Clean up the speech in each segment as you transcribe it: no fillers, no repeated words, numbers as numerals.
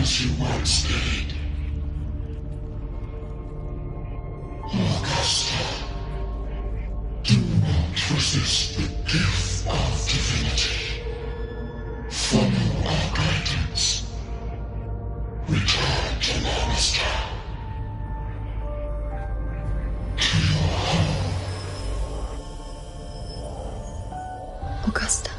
as you once did. Augusta, do not resist the gift of divinity. Follow our guidance. Return to Lannister. To your home. Augusta.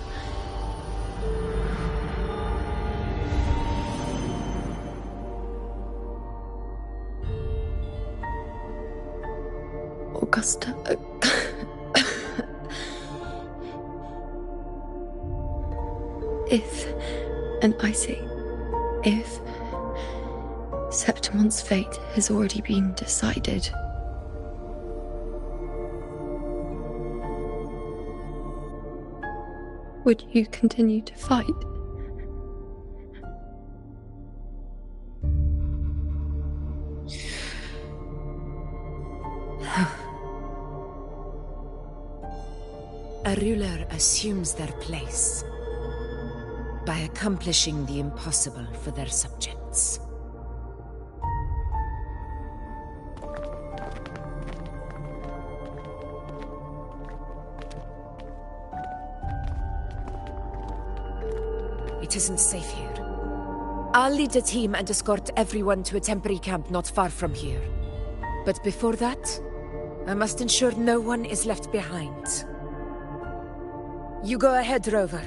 Augusta. If, and I say, if Septimon's fate has already been decided, would you continue to fight? A ruler assumes their place by accomplishing the impossible for their subjects. It isn't safe here. I'll lead a team and escort everyone to a temporary camp not far from here. But before that, I must ensure no one is left behind. You go ahead, Rover.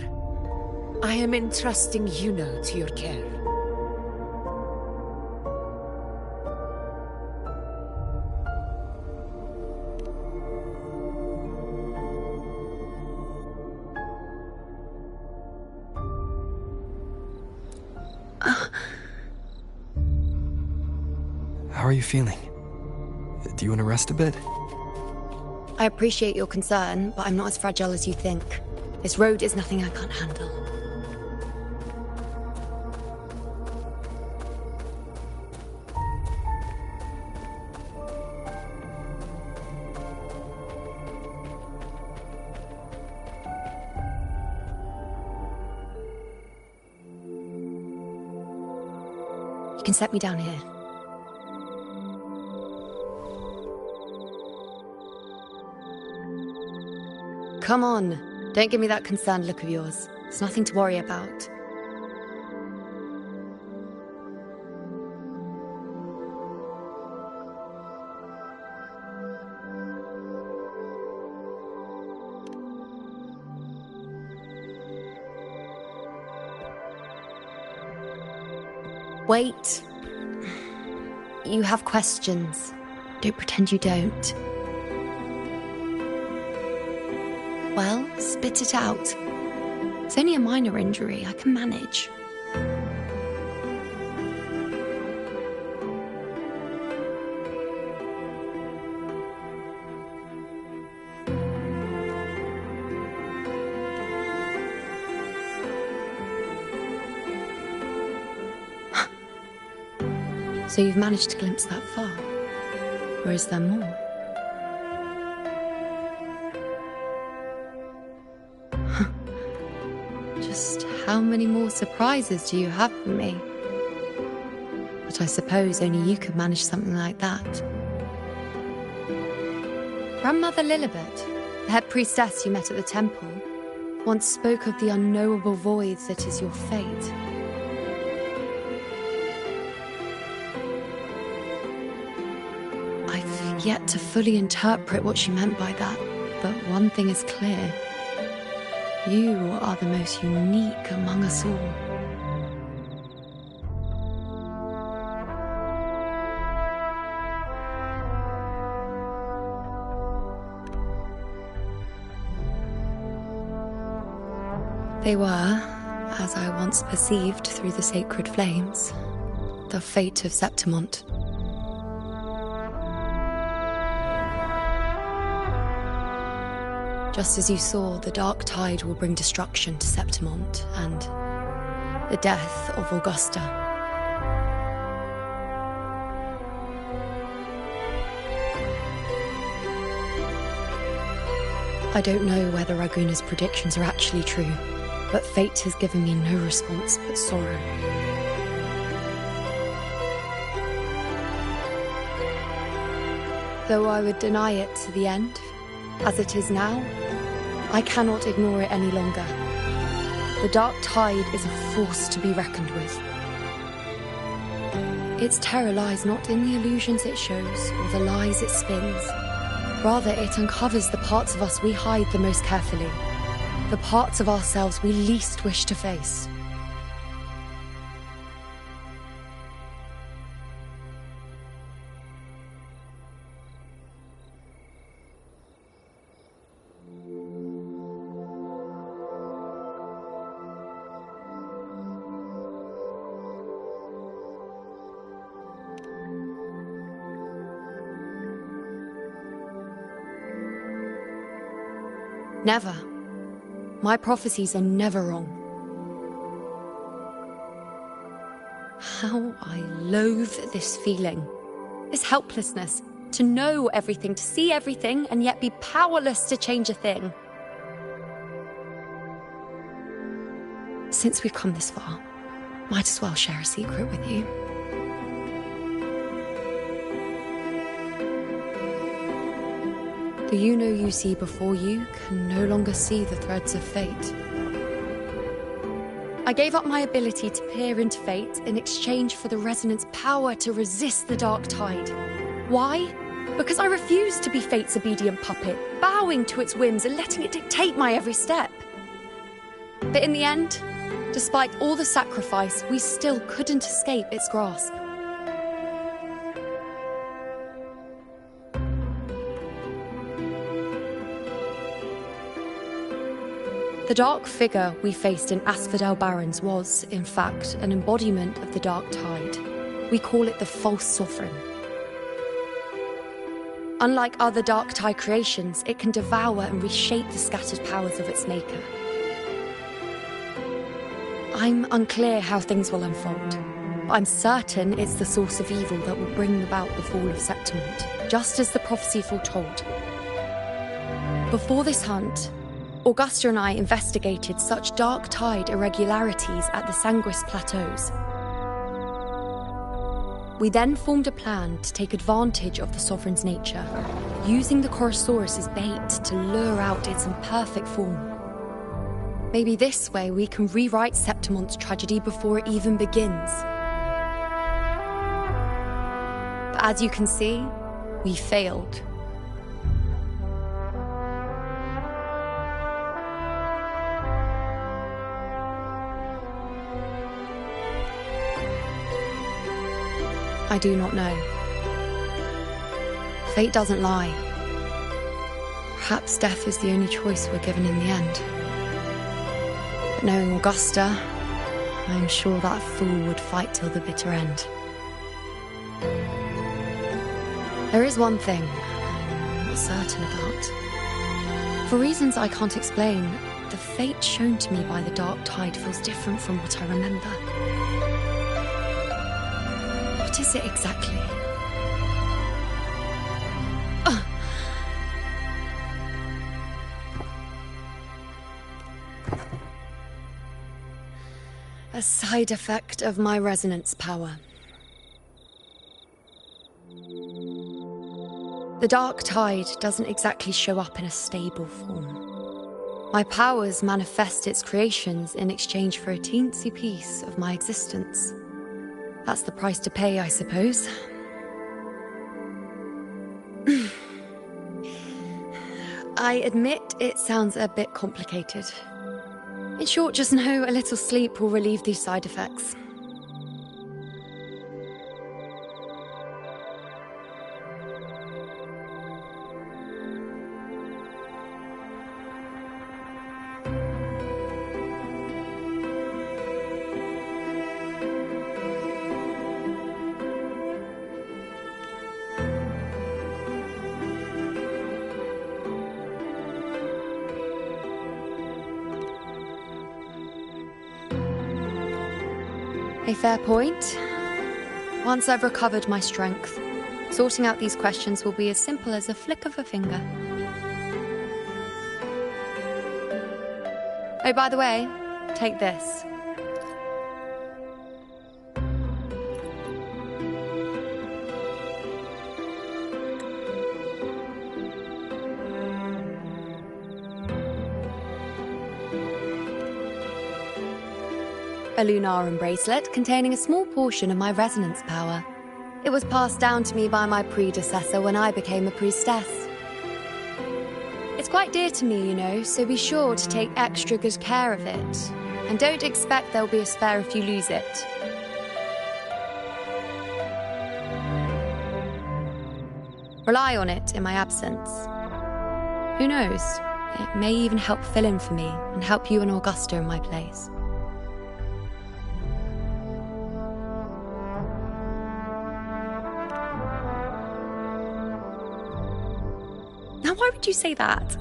I am entrusting Yuno to your care. How are you feeling? Do you want to rest a bit? I appreciate your concern, but I'm not as fragile as you think. This road is nothing I can't handle. You can set me down here. Come on. Don't give me that concerned look of yours. It's nothing to worry about. Wait. You have questions. Don't pretend you don't. Well, spit it out. It's only a minor injury. I can manage. So you've managed to glimpse that far? Or is there more? Just how many more surprises do you have for me? But I suppose only you could manage something like that. Grandmother Lilibet, the head priestess you met at the temple, once spoke of the unknowable void that is your fate. I've yet to fully interpret what she meant by that, but one thing is clear. You are the most unique among us all. They were, as I once perceived through the sacred flames, the fate of Septimont. Just as you saw, the dark tide will bring destruction to Septimont and the death of Augusta. I don't know whether Raguna's predictions are actually true, but fate has given me no response but sorrow. Though I would deny it to the end, as it is now, I cannot ignore it any longer. The Dark Tide is a force to be reckoned with. Its terror lies not in the illusions it shows or the lies it spins. Rather, it uncovers the parts of us we hide the most carefully, the parts of ourselves we least wish to face. Never. My prophecies are never wrong. How I loathe this feeling. This helplessness. To know everything, to see everything, and yet be powerless to change a thing. Since we've come this far, might as well share a secret with you. The you see before you can no longer see the threads of fate. I gave up my ability to peer into fate in exchange for the Resonant's power to resist the Dark Tide. Why? Because I refused to be fate's obedient puppet, bowing to its whims and letting it dictate my every step. But in the end, despite all the sacrifice, we still couldn't escape its grasp. The dark figure we faced in Asphodel Barrens was, in fact, an embodiment of the Dark Tide. We call it the False Sovereign. Unlike other Dark Tide creations, it can devour and reshape the scattered powers of its maker. I'm unclear how things will unfold, but I'm certain it's the source of evil that will bring about the fall of Septimont, just as the prophecy foretold. Before this hunt, Augusta and I investigated such Dark Tide irregularities at the Sanguis Plateaus. We then formed a plan to take advantage of the Sovereign's nature, using the Chorosaurus as bait to lure out its imperfect form. Maybe this way we can rewrite Septimont's tragedy before it even begins. But as you can see, we failed. I do not know. Fate doesn't lie. Perhaps death is the only choice we're given in the end. But knowing Augusta, I'm sure that fool would fight till the bitter end. There is one thing I'm not certain about. For reasons I can't explain, the fate shown to me by the Dark Tide feels different from what I remember. What is it exactly? A side effect of my resonance power. The Dark Tide doesn't exactly show up in a stable form. My powers manifest its creations in exchange for a teensy piece of my existence. That's the price to pay, I suppose. I admit it sounds a bit complicated. In short, just know a little sleep will relieve these side effects. A fair point. Once I've recovered my strength, sorting out these questions will be as simple as a flick of a finger. Oh, by the way, take this. a Lunarum bracelet containing a small portion of my resonance power. It was passed down to me by my predecessor when I became a priestess. It's quite dear to me, you know, so be sure to take extra good care of it. And don't expect there'll be a spare if you lose it. Rely on it in my absence. Who knows? It may even help fill in for me and help you and Augusta in my place. Now, why would you say that?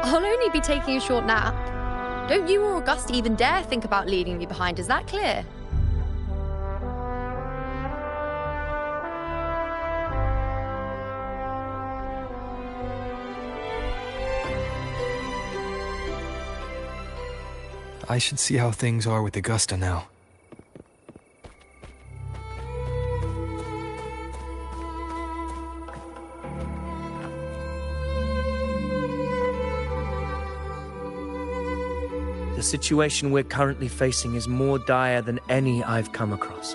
I'll only be taking a short nap. Don't you or Augusta even dare think about leaving me behind, is that clear? I should see how things are with Augusta now. The situation we're currently facing is more dire than any I've come across.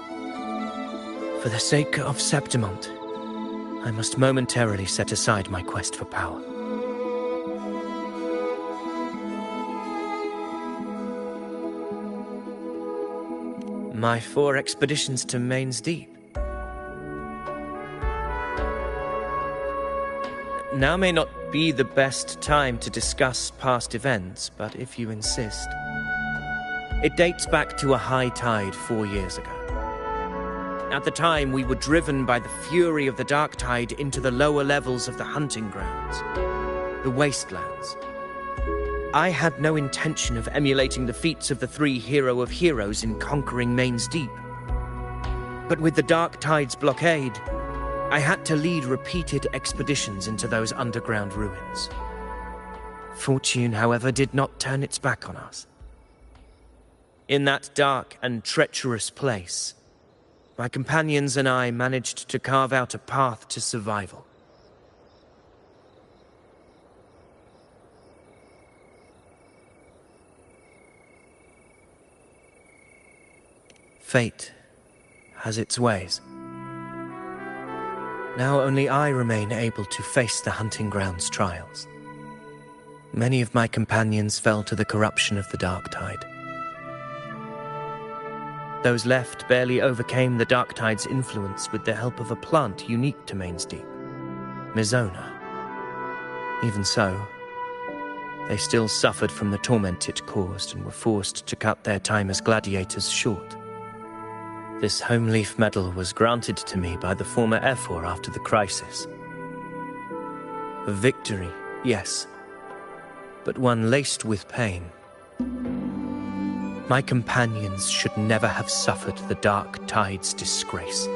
For the sake of Septimont, I must momentarily set aside my quest for power. My 4 expeditions to Main's Deep. Now may not be the best time to discuss past events, but if you insist. It dates back to a high tide 4 years ago. At the time, we were driven by the fury of the dark tide into the lower levels of the hunting grounds, the wastelands. I had no intention of emulating the feats of the 3 hero of heroes in conquering Main's Deep. But with the dark tide's blockade, I had to lead repeated expeditions into those underground ruins. Fortune, however, did not turn its back on us. In that dark and treacherous place, my companions and I managed to carve out a path to survival. Fate has its ways. Now only I remain able to face the hunting grounds trials. Many of my companions fell to the corruption of the dark tide. Those left barely overcame the dark tide's influence with the help of a plant unique to Main's Deep, Mizona. Even so, they still suffered from the torment it caused and were forced to cut their time as gladiators short. This Homeleaf medal was granted to me by the former Ephor after the crisis. A victory, yes, but one laced with pain. My companions should never have suffered the dark tide's disgrace.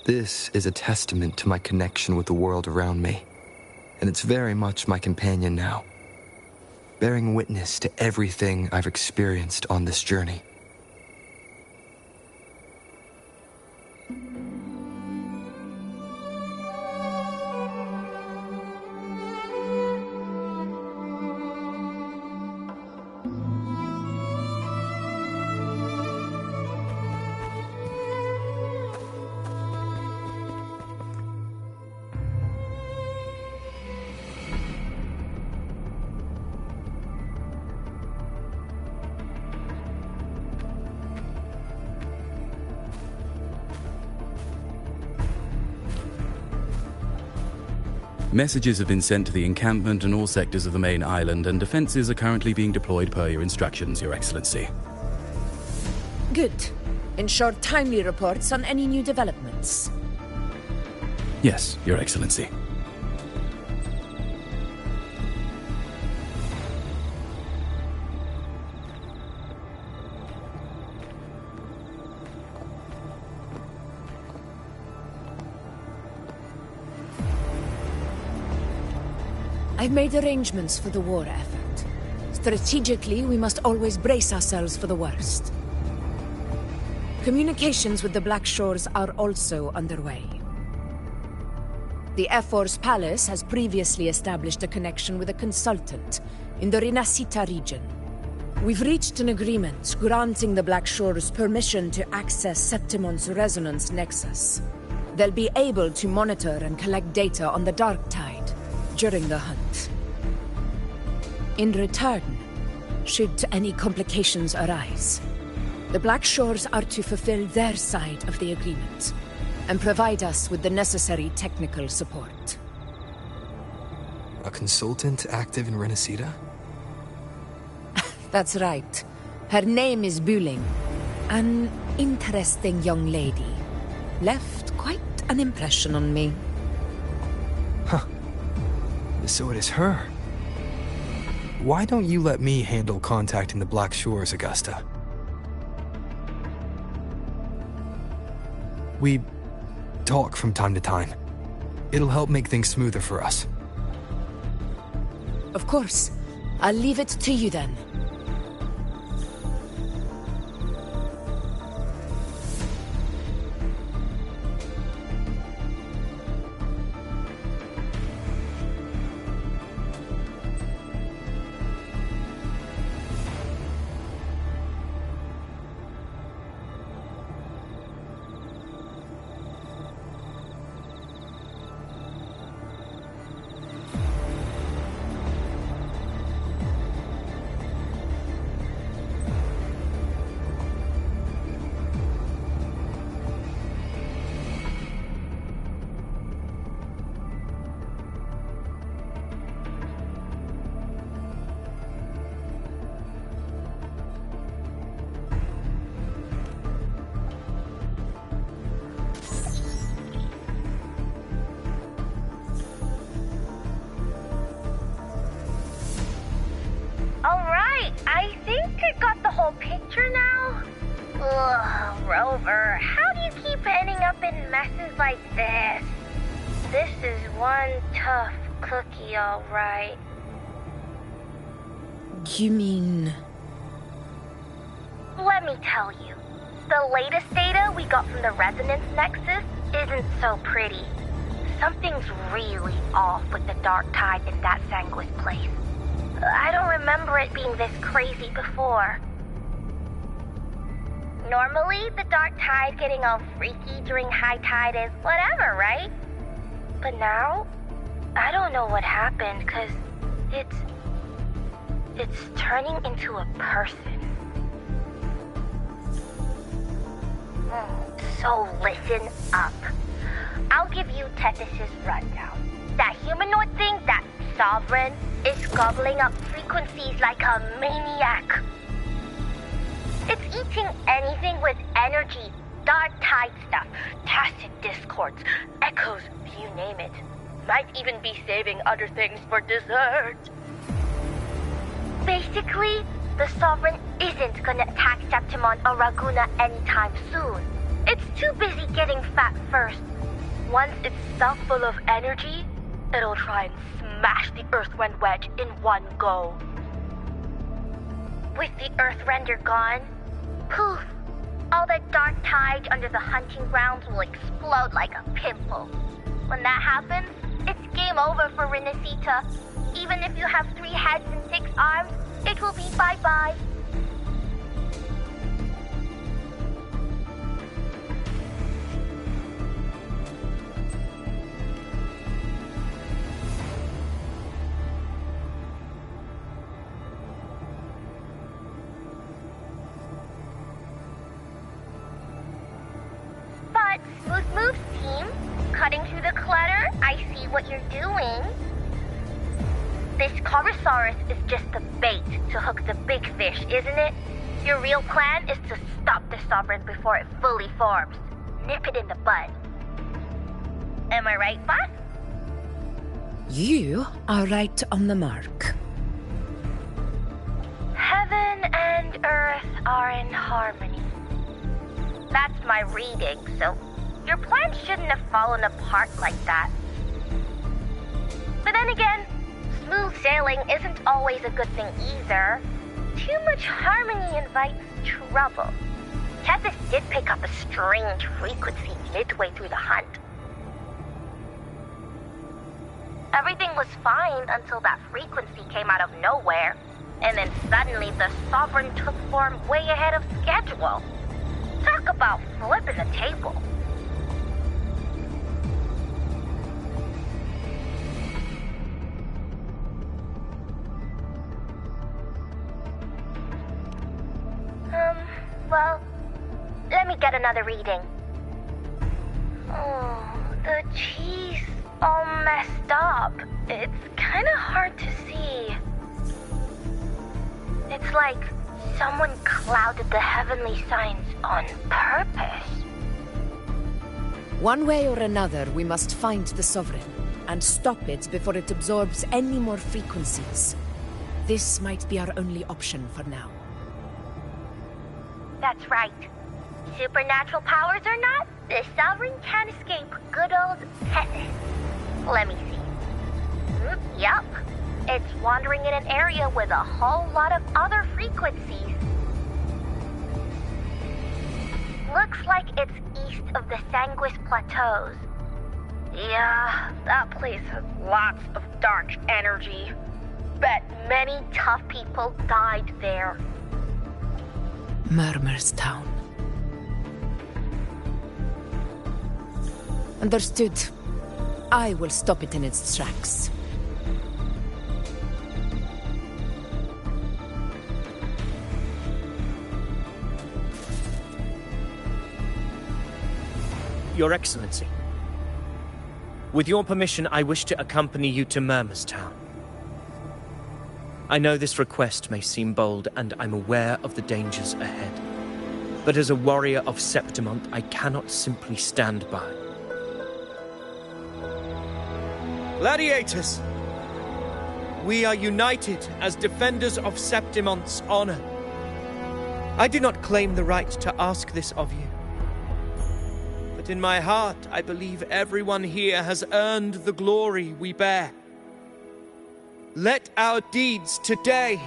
This is a testament to my connection with the world around me. and it's very much my companion now, bearing witness to everything I've experienced on this journey. Messages have been sent to the encampment and all sectors of the main island, and defenses are currently being deployed per your instructions, Your Excellency. Good. Ensure timely reports on any new developments. Yes, Your Excellency. I've made arrangements for the war effort. Strategically, we must always brace ourselves for the worst. Communications with the Black Shores are also underway. The Air Force Palace has previously established a connection with a consultant in the Rinascita region. We've reached an agreement granting the Black Shores permission to access Septimon's resonance nexus. They'll be able to monitor and collect data on the Dark Tide during the hunt. In return, should any complications arise, the Black Shores are to fulfill their side of the agreement and provide us with the necessary technical support. A consultant active in Rinascita? That's right. Her name is Buling. An interesting young lady. Left quite an impression on me. Huh. So it is her. Why don't you let me handle contacting the Black Shores, Augusta? We talk from time to time. It'll help make things smoother for us. Of course. I'll leave it to you then. I think I got the whole picture now. Ugh, Rover, how do you keep ending up in messes like this? This is one tough cookie, all right. You mean... Let me tell you. The latest data we got from the Resonance Nexus isn't so pretty. Something's really off with the Dark Tide in that Sanguis place. I don't remember it being this crazy before. Normally, the Dark Tide getting all freaky during high tide is whatever, right? But now, I don't know what happened, 'cause it's turning into a person. So listen up. I'll give you Tethys' rundown. That humanoid thing, that Sovereign, is gobbling up frequencies like a maniac. It's eating anything with energy, Dark Tide stuff, tacit discords, echoes, you name it. Might even be saving other things for dessert. Basically, the Sovereign isn't gonna attack Septimon or Raguna anytime soon. It's too busy getting fat first. Once it's stuffed full of energy, it'll try and smash the Earthrend wedge in one go. With the Earthrender gone, poof, all the dark tide under the hunting grounds will explode like a pimple. When that happens, it's game over for Renacita. Even if you have 3 heads and 6 arms, it will be bye-bye. But, Smooth Moves team, cutting through the clutter, I see what you're doing. This Corosaurus is just the bait to hook the big fish, isn't it? Your real plan is to stop the Sovereign before it fully forms. Nip it in the bud. Am I right, boss? You are right on the mark. Heaven and Earth are in harmony. That's my reading, so your plan shouldn't have fallen apart like that. But then again, smooth sailing isn't always a good thing either. Too much harmony invites trouble. Tethys did pick up a strange frequency midway through the hunt. Everything was fine until that frequency came out of nowhere, and then suddenly the Sovereign took form way ahead of schedule. Talk about flipping the table. Well, let me get another reading. Oh, the cheese all messed up. It's kind of hard to see. It's like someone clouded the heavenly signs on purpose. One way or another, we must find the Sovereign and stop it before it absorbs any more frequencies. This might be our only option for now. That's right. Supernatural powers or not, the Sovereign can't escape good old Tethys. Let me see. Yup. It's wandering in an area with a whole lot of other frequencies. Looks like it's east of the Sanguis Plateaus. Yeah, that place has lots of dark energy. Bet many tough people died there. Murmur's Town. Understood. I will stop it in its tracks. Your Excellency, with your permission, I wish to accompany you to Murmur's Town. I know this request may seem bold, and I'm aware of the dangers ahead. But as a warrior of Septimont, I cannot simply stand by. Gladiators! We are united as defenders of Septimont's honor. I do not claim the right to ask this of you. But in my heart, I believe everyone here has earned the glory we bear. Let our deeds today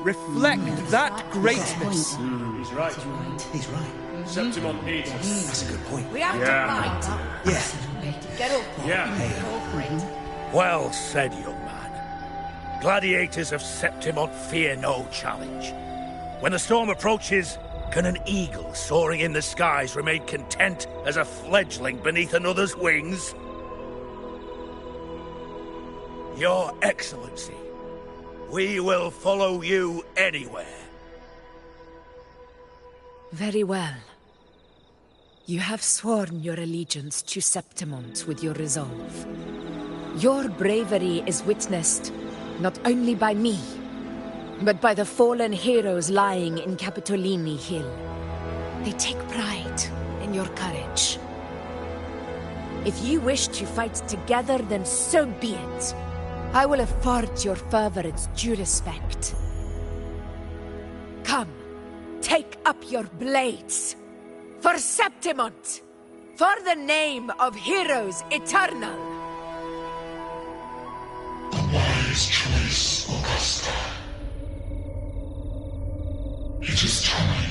reflect that greatness. He's right. He's right. Septimont needs us. That's a good point. We have to fight. Yeah. Get up. Yeah. Well said, young man. Gladiators of Septimont fear no challenge. When the storm approaches, can an eagle soaring in the skies remain content as a fledgling beneath another's wings? Your Excellency, we will follow you anywhere. Very well. You have sworn your allegiance to Septimont with your resolve. Your bravery is witnessed not only by me, but by the fallen heroes lying in Capitolini Hill. They take pride in your courage. If you wish to fight together, then so be it. I will afford your fervor its due respect. Come, take up your blades. For Septimont! For the name of heroes eternal! wise choice, Augusta. It is time.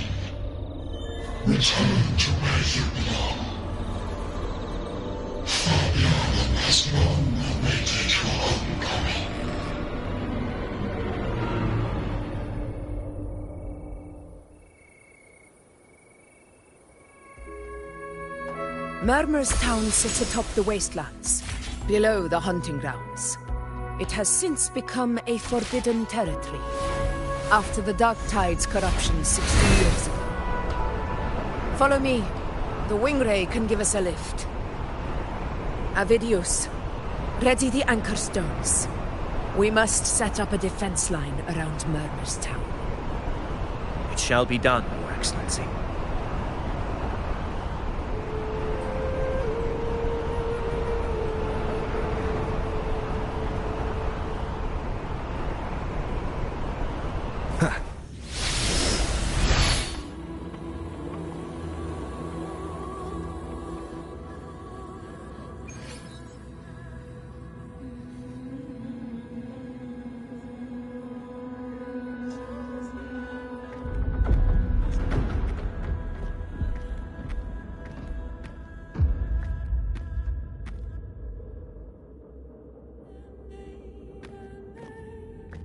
Return to where you belong. Far beyond the last one awaited your homecoming. Murmur's town sits atop the wastelands, below the hunting grounds. It has since become a forbidden territory, after the Dark Tide's corruption 60 years ago. Follow me. The Wingray can give us a lift. Avidius, ready the anchor stones. We must set up a defense line around Murmur's town. It shall be done, Your Excellency.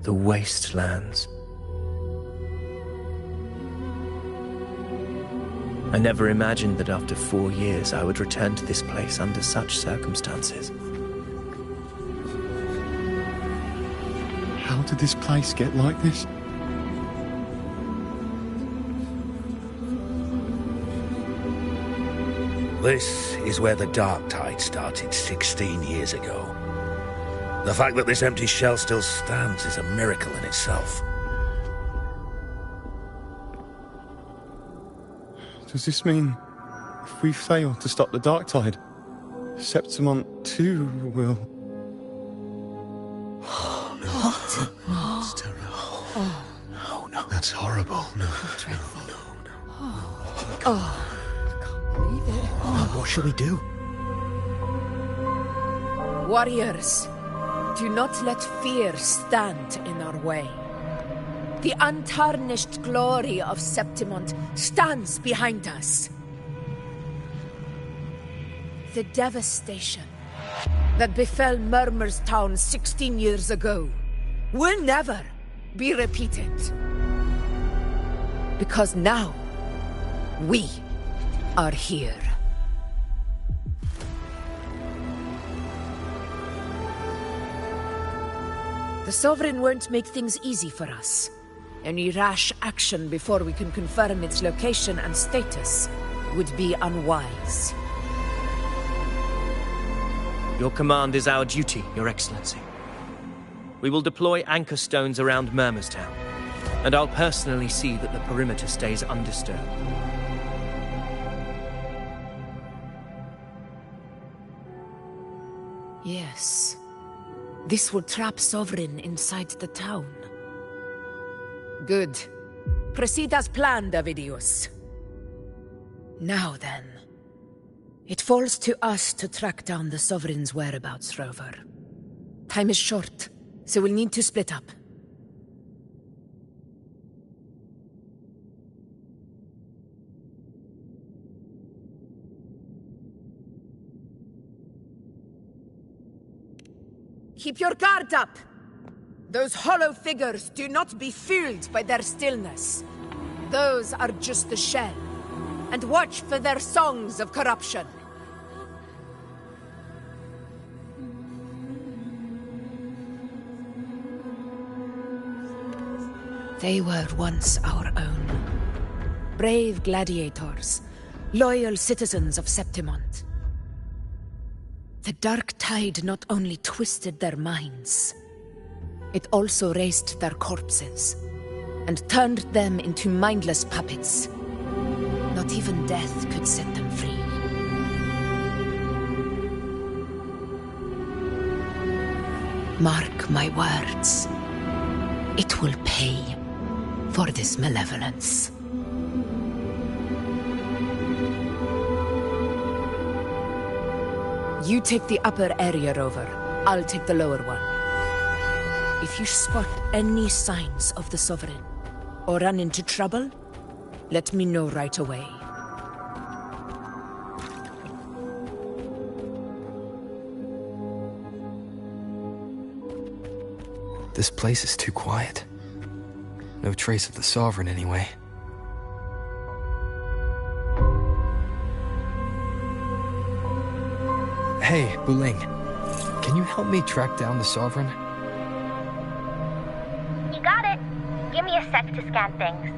The wastelands. I never imagined that after 4 years I would return to this place under such circumstances. How did this place get like this? This is where the Dark Tide started 16 years ago. The fact that this empty shell still stands is a miracle in itself. Does this mean if we fail to stop the Dark Tide, Septimont too will... Oh, no. What? No, it's terrible. Oh. No. That's horrible. No. Dreadful. No. Oh. I can't believe it. Oh, what shall we do? Warriors, do not let fear stand in our way. The untarnished glory of Septimont stands behind us. The devastation that befell Murmur's town 16 years ago will never be repeated. Because now, we are here. The Sovereign won't make things easy for us. Any rash action before we can confirm its location and status would be unwise. Your command is our duty, Your Excellency. We will deploy anchor stones around Murmur's town, and I'll personally see that the perimeter stays undisturbed. Yes. This will trap Sovereign inside the town. Good. Proceed as planned, Avidius. Now then. It falls to us to track down the Sovereign's whereabouts, Rover. Time is short, so we'll need to split up. Keep your guard up! Those hollow figures do not be fooled by their stillness. Those are just the shell. And watch for their songs of corruption. They were once our own. Brave gladiators, loyal citizens of Septimont. The Dark Tide not only twisted their minds, it also raised their corpses, and turned them into mindless puppets. Not even death could set them free. Mark my words. It will pay for this malevolence. You take the upper area, Rover. I'll take the lower one. If you spot any signs of the Sovereign, or run into trouble, let me know right away. This place is too quiet. No trace of the Sovereign, anyway. Hey, Wuthering. Can you help me track down the Sovereign? You got it. Give me a sec to scan things.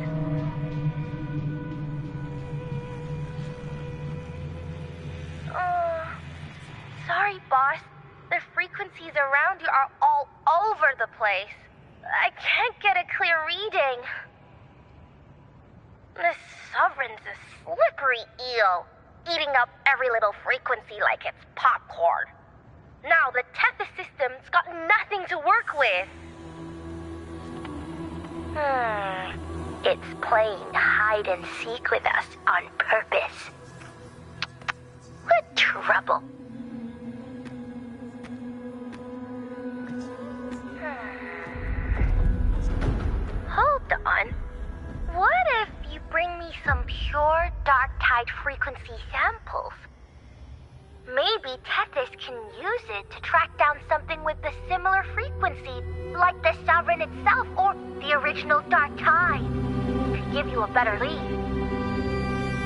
Sorry, boss. The frequencies around you are all over the place. I can't get a clear reading. The Sovereign's a slippery eel, eating up every little frequency like it's popcorn. Now the Tethys system's got nothing to work with. It's playing hide and seek with us on purpose. What trouble? Hold on. What if you bring me some pure dark tide frequency samples? Maybe Tethys can use it to track down something with a similar frequency, like the Sovereign itself or the original dark tide. Could give you a better lead.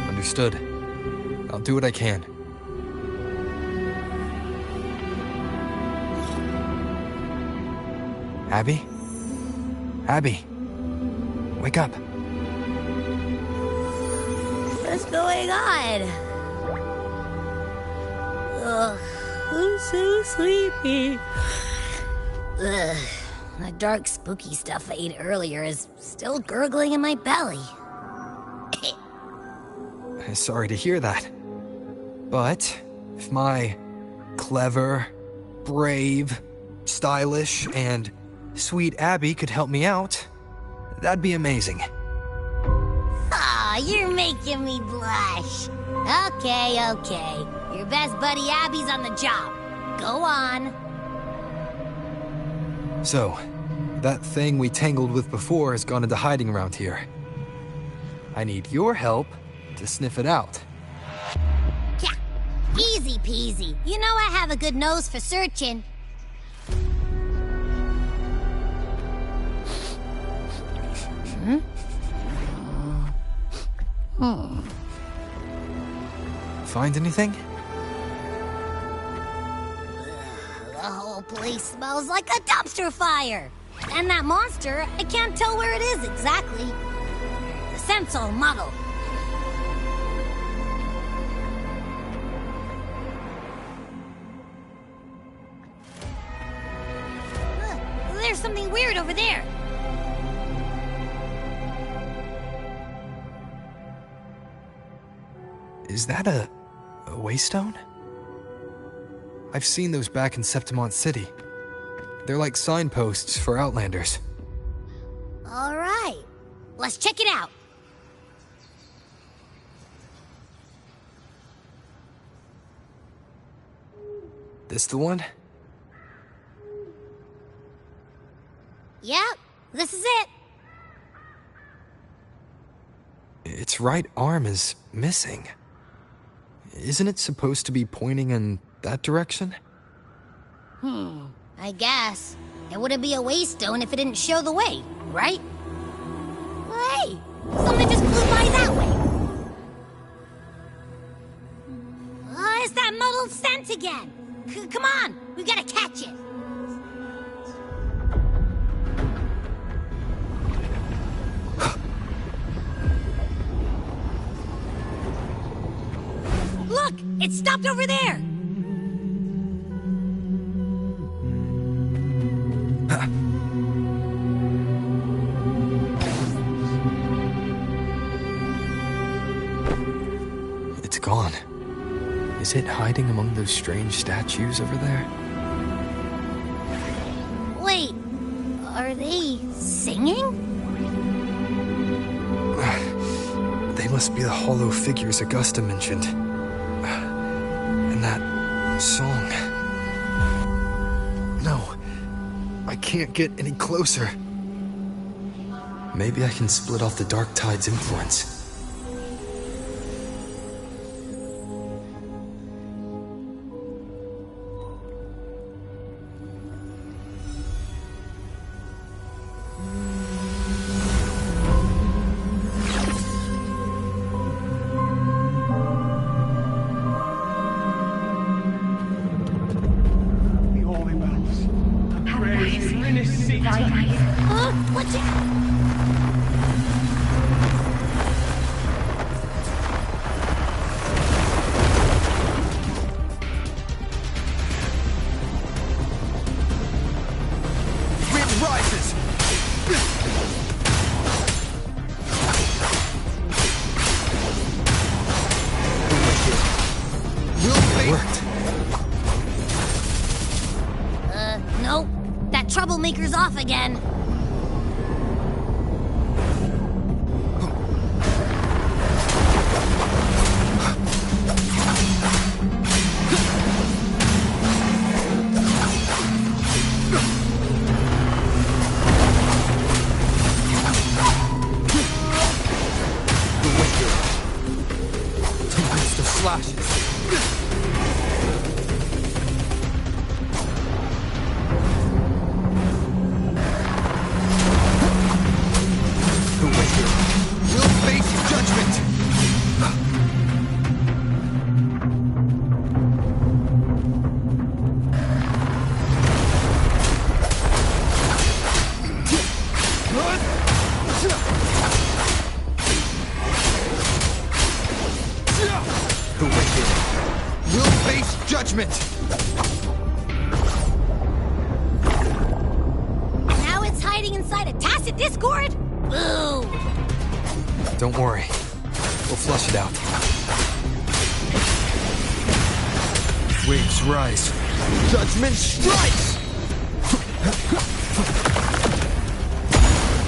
Understood. I'll do what I can. Abby? Abby? Wake up. What's going on? Ugh, I'm so sleepy. Ugh, that dark, spooky stuff I ate earlier is still gurgling in my belly. Sorry to hear that. But if my clever, brave, stylish, and sweet Abby could help me out, that'd be amazing. Aw, you're making me blush. Okay. Your best buddy Abby's on the job. Go on. So, that thing we tangled with before has gone into hiding around here. I need your help to sniff it out. Yeah, easy peasy. You know I have a good nose for searching. Find anything? The whole place smells like a dumpster fire. And that monster, I can't tell where it is exactly. The scent's all muddled. There's something weird over there. Is that a waystone? I've seen those back in Septimont City. They're like signposts for Outlanders. All right, let's check it out. This the one? Yep, this is it. Its right arm is missing. Isn't it supposed to be pointing in that direction? I guess. It wouldn't be a waystone if it didn't show the way, right? Hey, something just flew by that way. It's that muddled scent again. Come on, we gotta catch it. Look, it stopped over there. It's gone. Is it hiding among those strange statues over there? Wait, are they singing? They must be the hollow figures Augusta mentioned. And that song. No, I can't. can't get any closer. Maybe I can split off the Dark Tide's influence. Watch out! Wind rises! It worked. Nope. That troublemaker's off again. Tempest of slashes. The wicked will face judgment. The wicked will face judgment. Now it's hiding inside a tacit discord? Boo! Don't worry. We'll flush it out. Waves rise. Judgment strikes!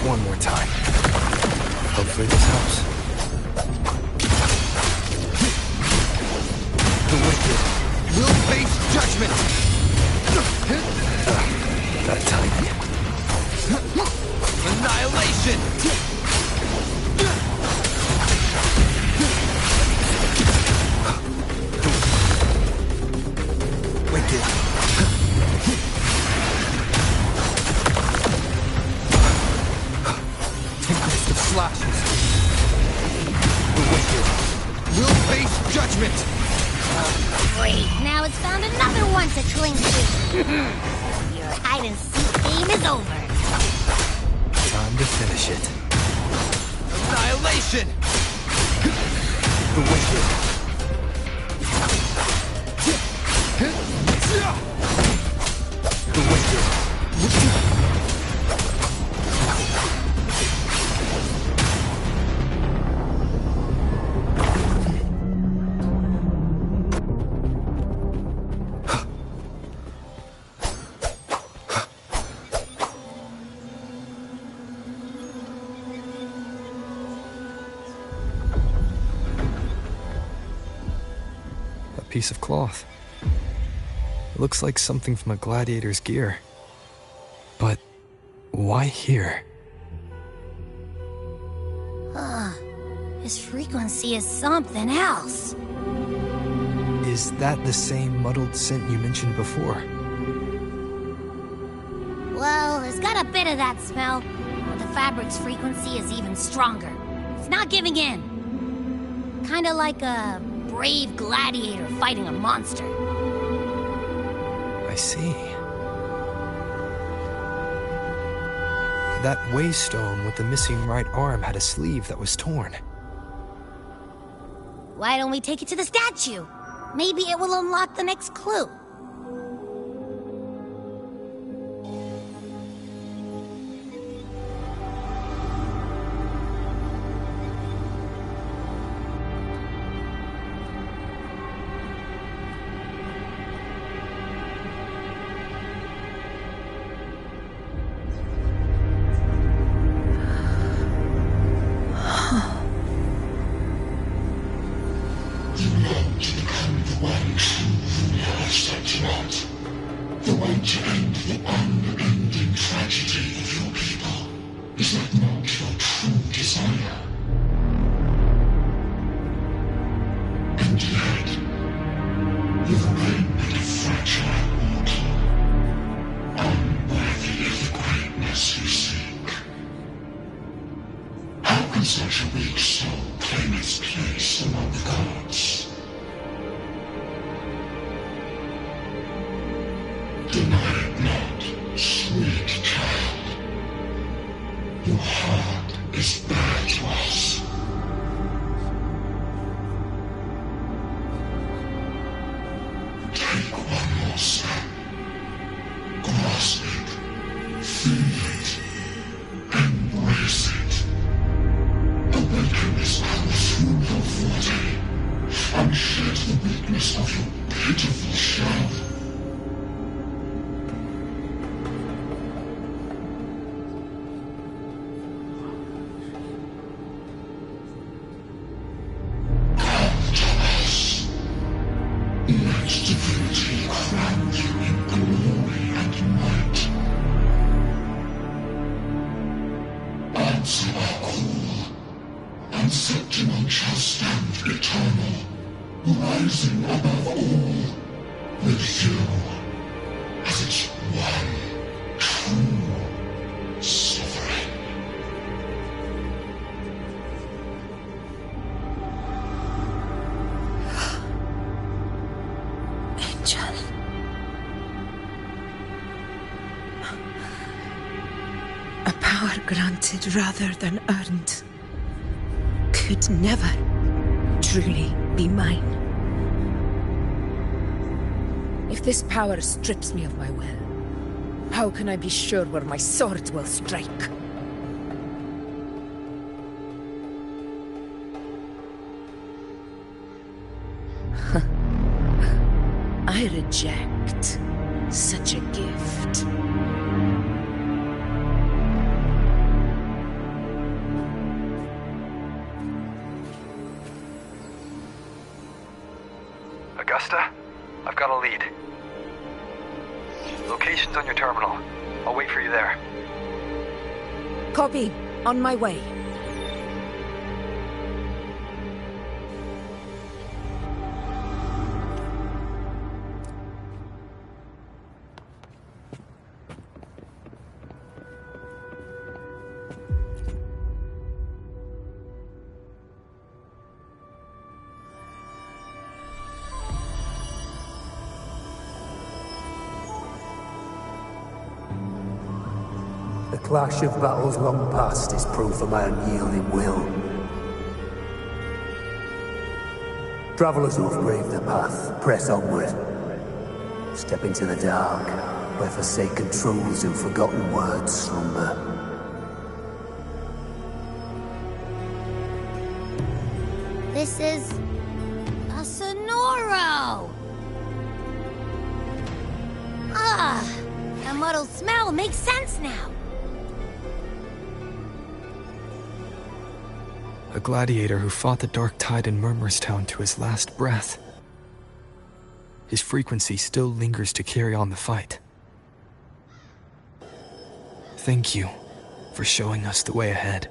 One more time. Hopefully this helps. The wicked will face judgment! That timing. Annihilation! Wicked. Tempest of slashes. The wicked will face judgment! Great, now it's found another one to cling to. Your hide-and-seek game is over. Time to finish it. Annihilation! The wicked. The wicked. A piece of cloth. It looks like something from a gladiator's gear. But why here? This frequency is something else. Is that the same muddled scent you mentioned before? Well, it's got a bit of that smell, but the fabric's frequency is even stronger. It's not giving in. Kinda like a brave gladiator fighting a monster. I see. That waystone with the missing right arm had a sleeve that was torn. Why don't we take it to the statue? Maybe it will unlock the next clue. The way to end the unending cycle. such a weak soul claim its place among the gods? Deny it not, sweet child. Your heart is bare to us. Take one more step. Grasp it. Feel it. Embrace it. Awaken this powerful forte, and shed the weakness of your pitiful shell. Come to us. Let divinity crown you in glory and might. Answer our call, and Septimon shall stand eternal, rising above all, with you as its one true sovereign. Angel. A power granted rather than earned could never truly be mine. If this power strips me of my will, how can I be sure where my sword will strike? I reject such a gift. Augusta, I've got a lead. Location's on your terminal. I'll wait for you there. Copy. On my way. The clash of battles long past is proof of my unyielding will. Travelers who have braved the path, press onward. Step into the dark, where forsaken truths and forgotten words slumber. This is a Sonoro! Ah, that muddled smell makes sense now. A gladiator who fought the dark tide in Murmurstown to his last breath. His frequency still lingers to carry on the fight. Thank you for showing us the way ahead.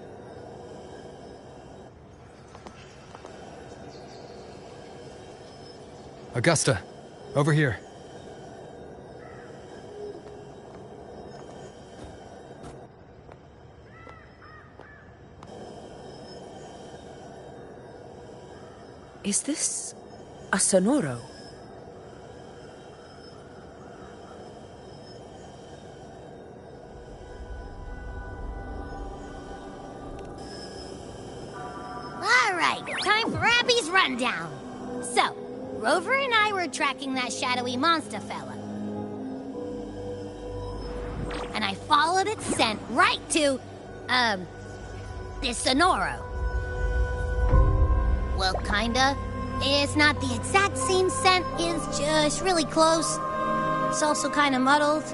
Augusta, over here. Is this a Sonoro? All right, time for Abby's rundown. So, Rover and I were tracking that shadowy monster fella. And I followed its scent right to, this Sonoro. Well, kinda. It's not the exact same scent, it's just really close. It's also kinda muddled.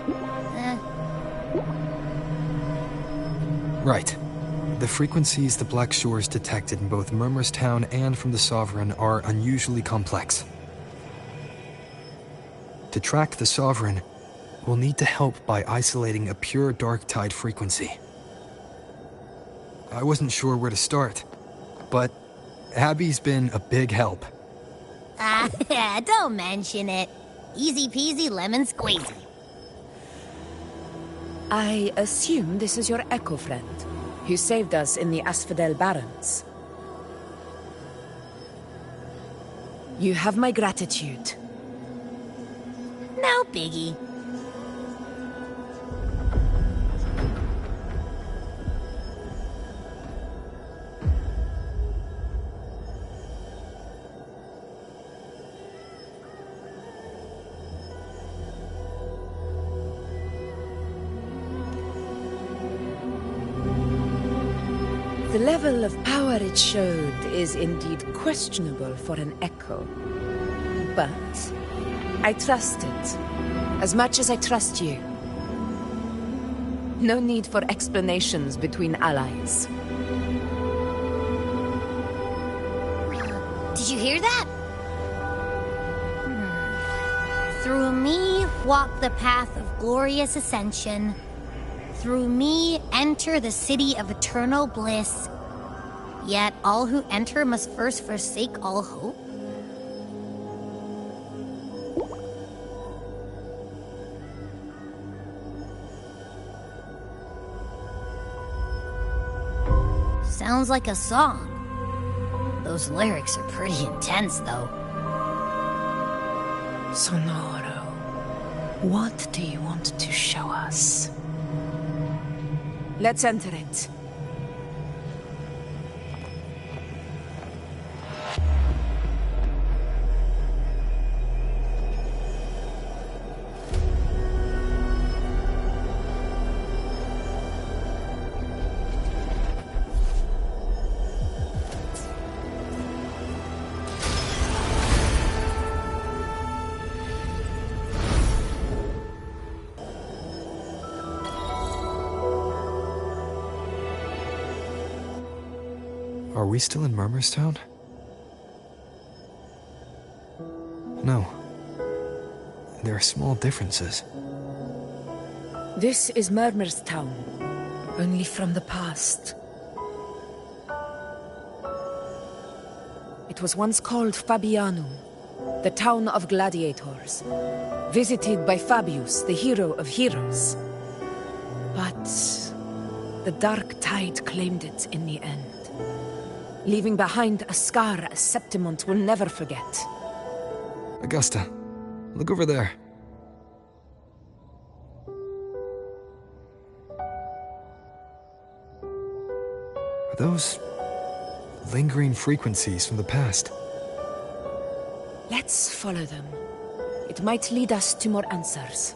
Right. The frequencies the Black Shores detected in both Murmurstown and from the Sovereign are unusually complex. To track the Sovereign, we'll need to help by isolating a pure dark tide frequency. I wasn't sure where to start, but Abby's been a big help. Don't mention it. Easy peasy lemon squeezy. I assume this is your echo friend. who saved us in the Asphodel Barrens. You have my gratitude. No biggie. The level of power it showed is indeed questionable for an echo. But I trust it, as much as I trust you. No need for explanations between allies. Did you hear that? Through me walk the path of glorious ascension. Through me enter the city of eternal bliss. Yet all who enter must first forsake all hope. Sounds like a song. Those lyrics are pretty intense, though. Sonoro, what do you want to show us? Let's enter it. Are we still in Murmurstown? No. There are small differences. This is Murmurstown, only from the past. It was once called Fabianum, the town of gladiators, visited by Fabius, the hero of heroes. But the dark tide claimed it in the end, leaving behind a scar Septimont will never forget. Augusta, look over there. Are those lingering frequencies from the past? Let's follow them. It might lead us to more answers.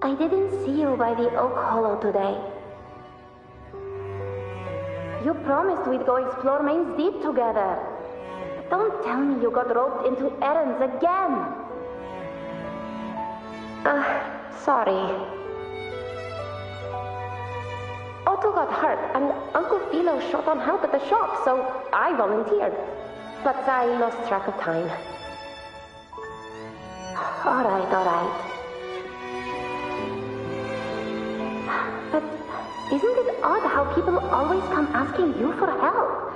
I didn't see you by the Oak Hollow today. You promised we'd go explore Main's Deep together. Don't tell me you got roped into errands again. Sorry. Oh, Otto got hurt, and Uncle Philo short on help at the shop, so I volunteered. But I lost track of time. All right. But isn't it odd how people always come asking you for help?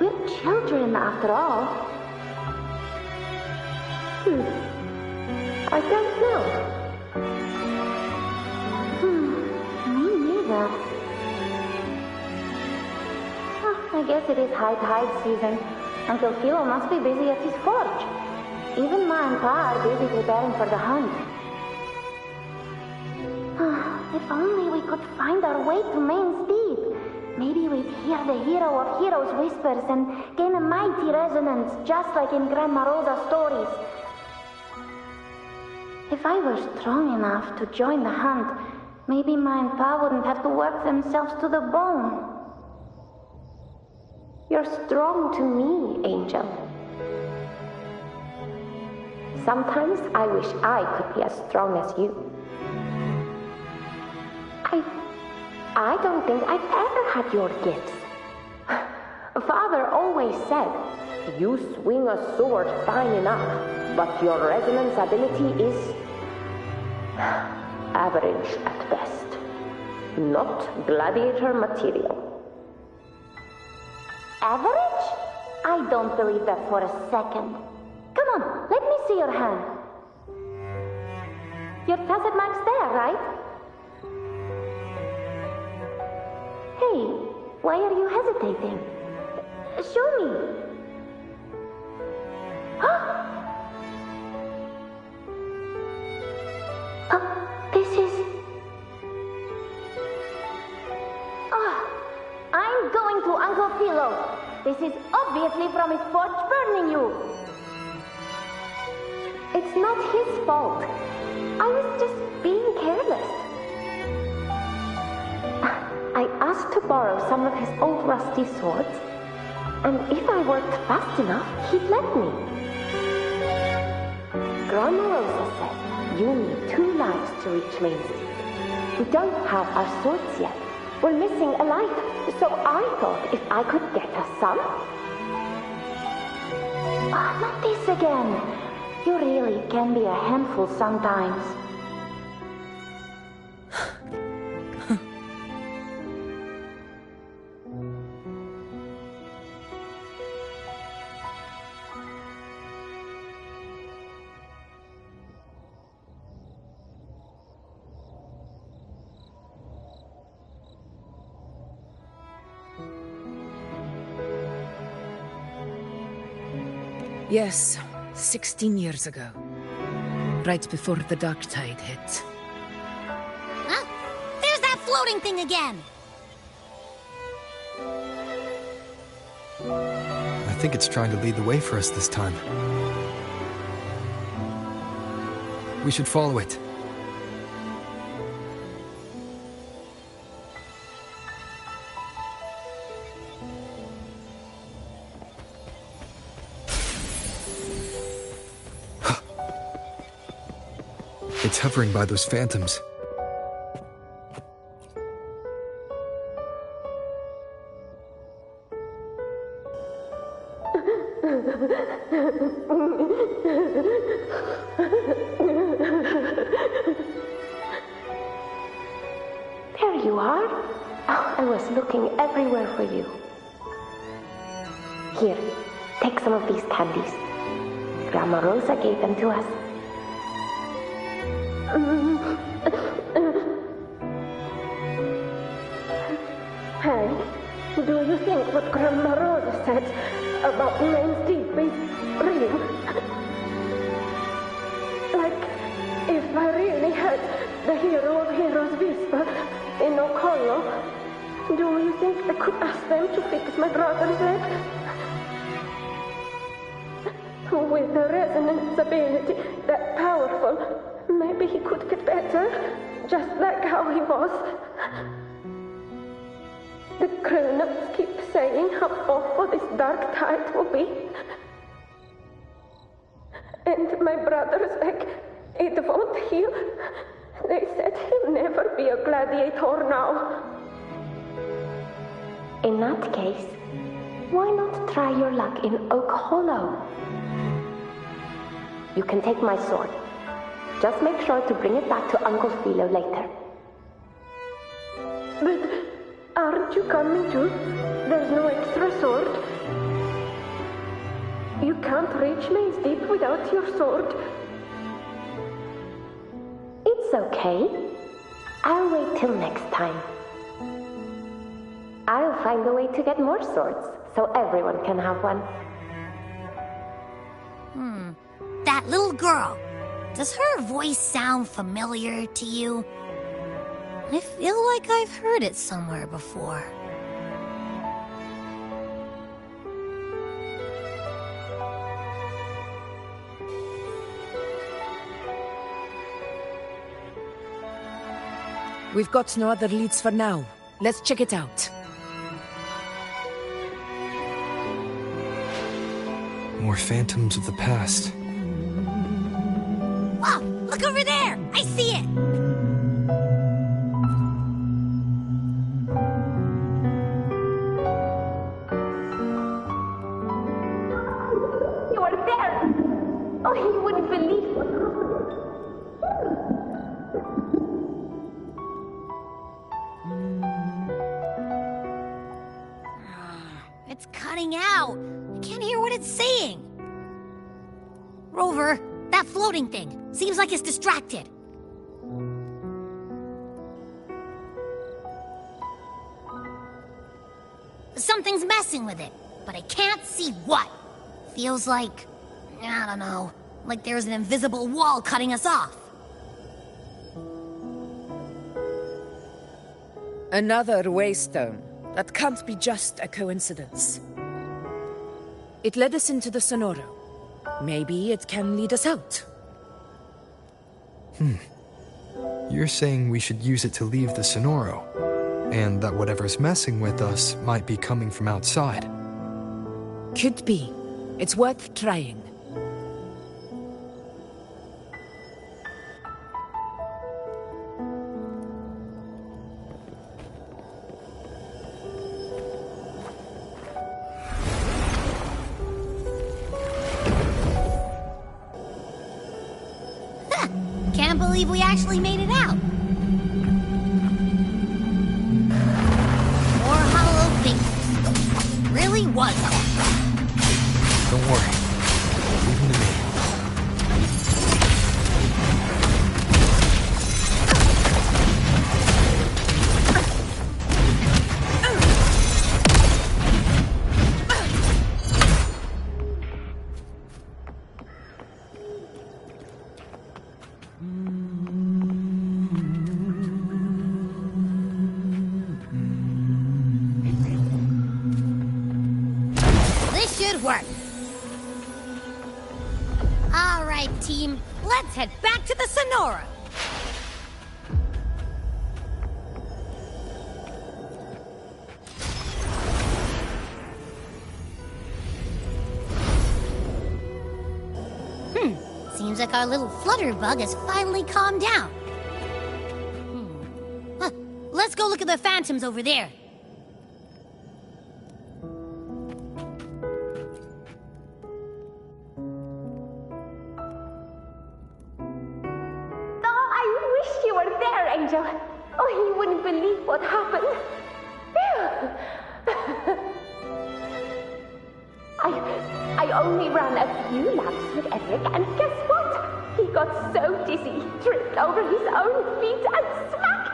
We're children, after all. I don't know. Me neither. I guess it is high tide season. Uncle Philo must be busy at his forge. Even Ma and Pa are busy preparing for the hunt. If only we could find our way to Main's Deep. Maybe we'd hear the hero of heroes whispers and gain a mighty resonance, just like in Grandma Rosa's stories. If I were strong enough to join the hunt, maybe Ma and Pa wouldn't have to work themselves to the bone. You're strong to me, Angel. Sometimes I wish I could be as strong as you. I don't think I've ever had your gifts. Father always said, you swing a sword fine enough, but your resonance ability is average at best. Not gladiator material. Average? I don't believe that for a second. Come on, let me see your hand. Your facet mark's there, right? Hey, why are you hesitating? Show me. This is... I'm going to Uncle Philo. This is obviously from his forge burning you. It's not his fault. I was just being careless. I asked to borrow some of his old rusty swords, and if I worked fast enough, he'd let me. Grandma Rosa said you need 2 lives to reach Main Street. We don't have our swords yet. We're missing a life, so I thought if I could get us some... not this again. You really can be a handful sometimes. Yes, 16 years ago. Right before the dark tide hit. Huh? There's that floating thing again! I think it's trying to lead the way for us this time. We should follow it. It's hovering by those phantoms. There you are. Oh, I was looking everywhere for you. Here, take some of these candies. Grandma Rosa gave them to us. Hey, do you think what Grandma Rosa said about Main's Deep is real? Like, if I really had the hero of heroes whisper in Okollo, do you think I could ask them to fix my brother's leg? With a resonance ability that powerful, maybe he could get better, just like how he was. The grown-ups keep saying how awful this dark tide will be. And my brother's leg, it won't heal. They said he'll never be a gladiator now. In that case, why not try your luck in Oak Hollow? You can take my sword. Just make sure to bring it back to Uncle Philo later. But aren't you coming too? There's no extra sword. You can't reach Maze Deep without your sword. It's okay. I'll wait till next time. I'll find a way to get more swords, so everyone can have one. That little girl. Does her voice sound familiar to you? I feel like I've heard it somewhere before. We've got no other leads for now. Let's check it out. More phantoms of the past. Whoa! Look over there! I see it! You are there! Oh, he wouldn't believe what happened. It's cutting out. I can't hear what it's saying. Rover, that floating thing. Seems like it's distracted. Something's messing with it, but I can't see what. Feels like, I don't know, like there's an invisible wall cutting us off. Another waystone. That can't be just a coincidence. It led us into the Sonoro. Maybe it can lead us out. You're saying we should use it to leave the Sonoro, and that whatever's messing with us might be coming from outside. Could be. It's worth trying. Can't believe we actually made it out. More hollow faces. Really was. Don't worry. Leave him to me. This should work. All right, team. Let's head back to the Sonora. Seems like our little flutterbug has finally calmed down. Let's go look at the phantoms over there. Oh, I wish you were there, Angel. Oh, he wouldn't believe what happened. I only ran a few laps with Eric, and guess what? He got so dizzy, tripped over his own feet, and smack!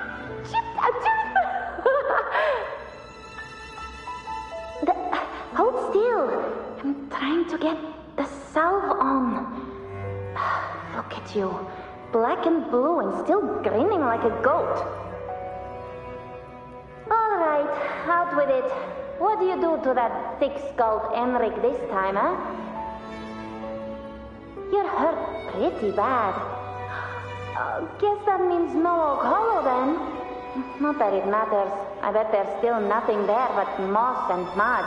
Chipped a tooth! Hold still. I'm trying to get the salve on. Look at you. Black and blue and still grinning like a goat. All right, out with it. What do you do to that thick-skulled Enric this time, huh? You're hurt pretty bad. Guess that means no Oak Hollow, then. Not that it matters. I bet there's still nothing there but moss and mud.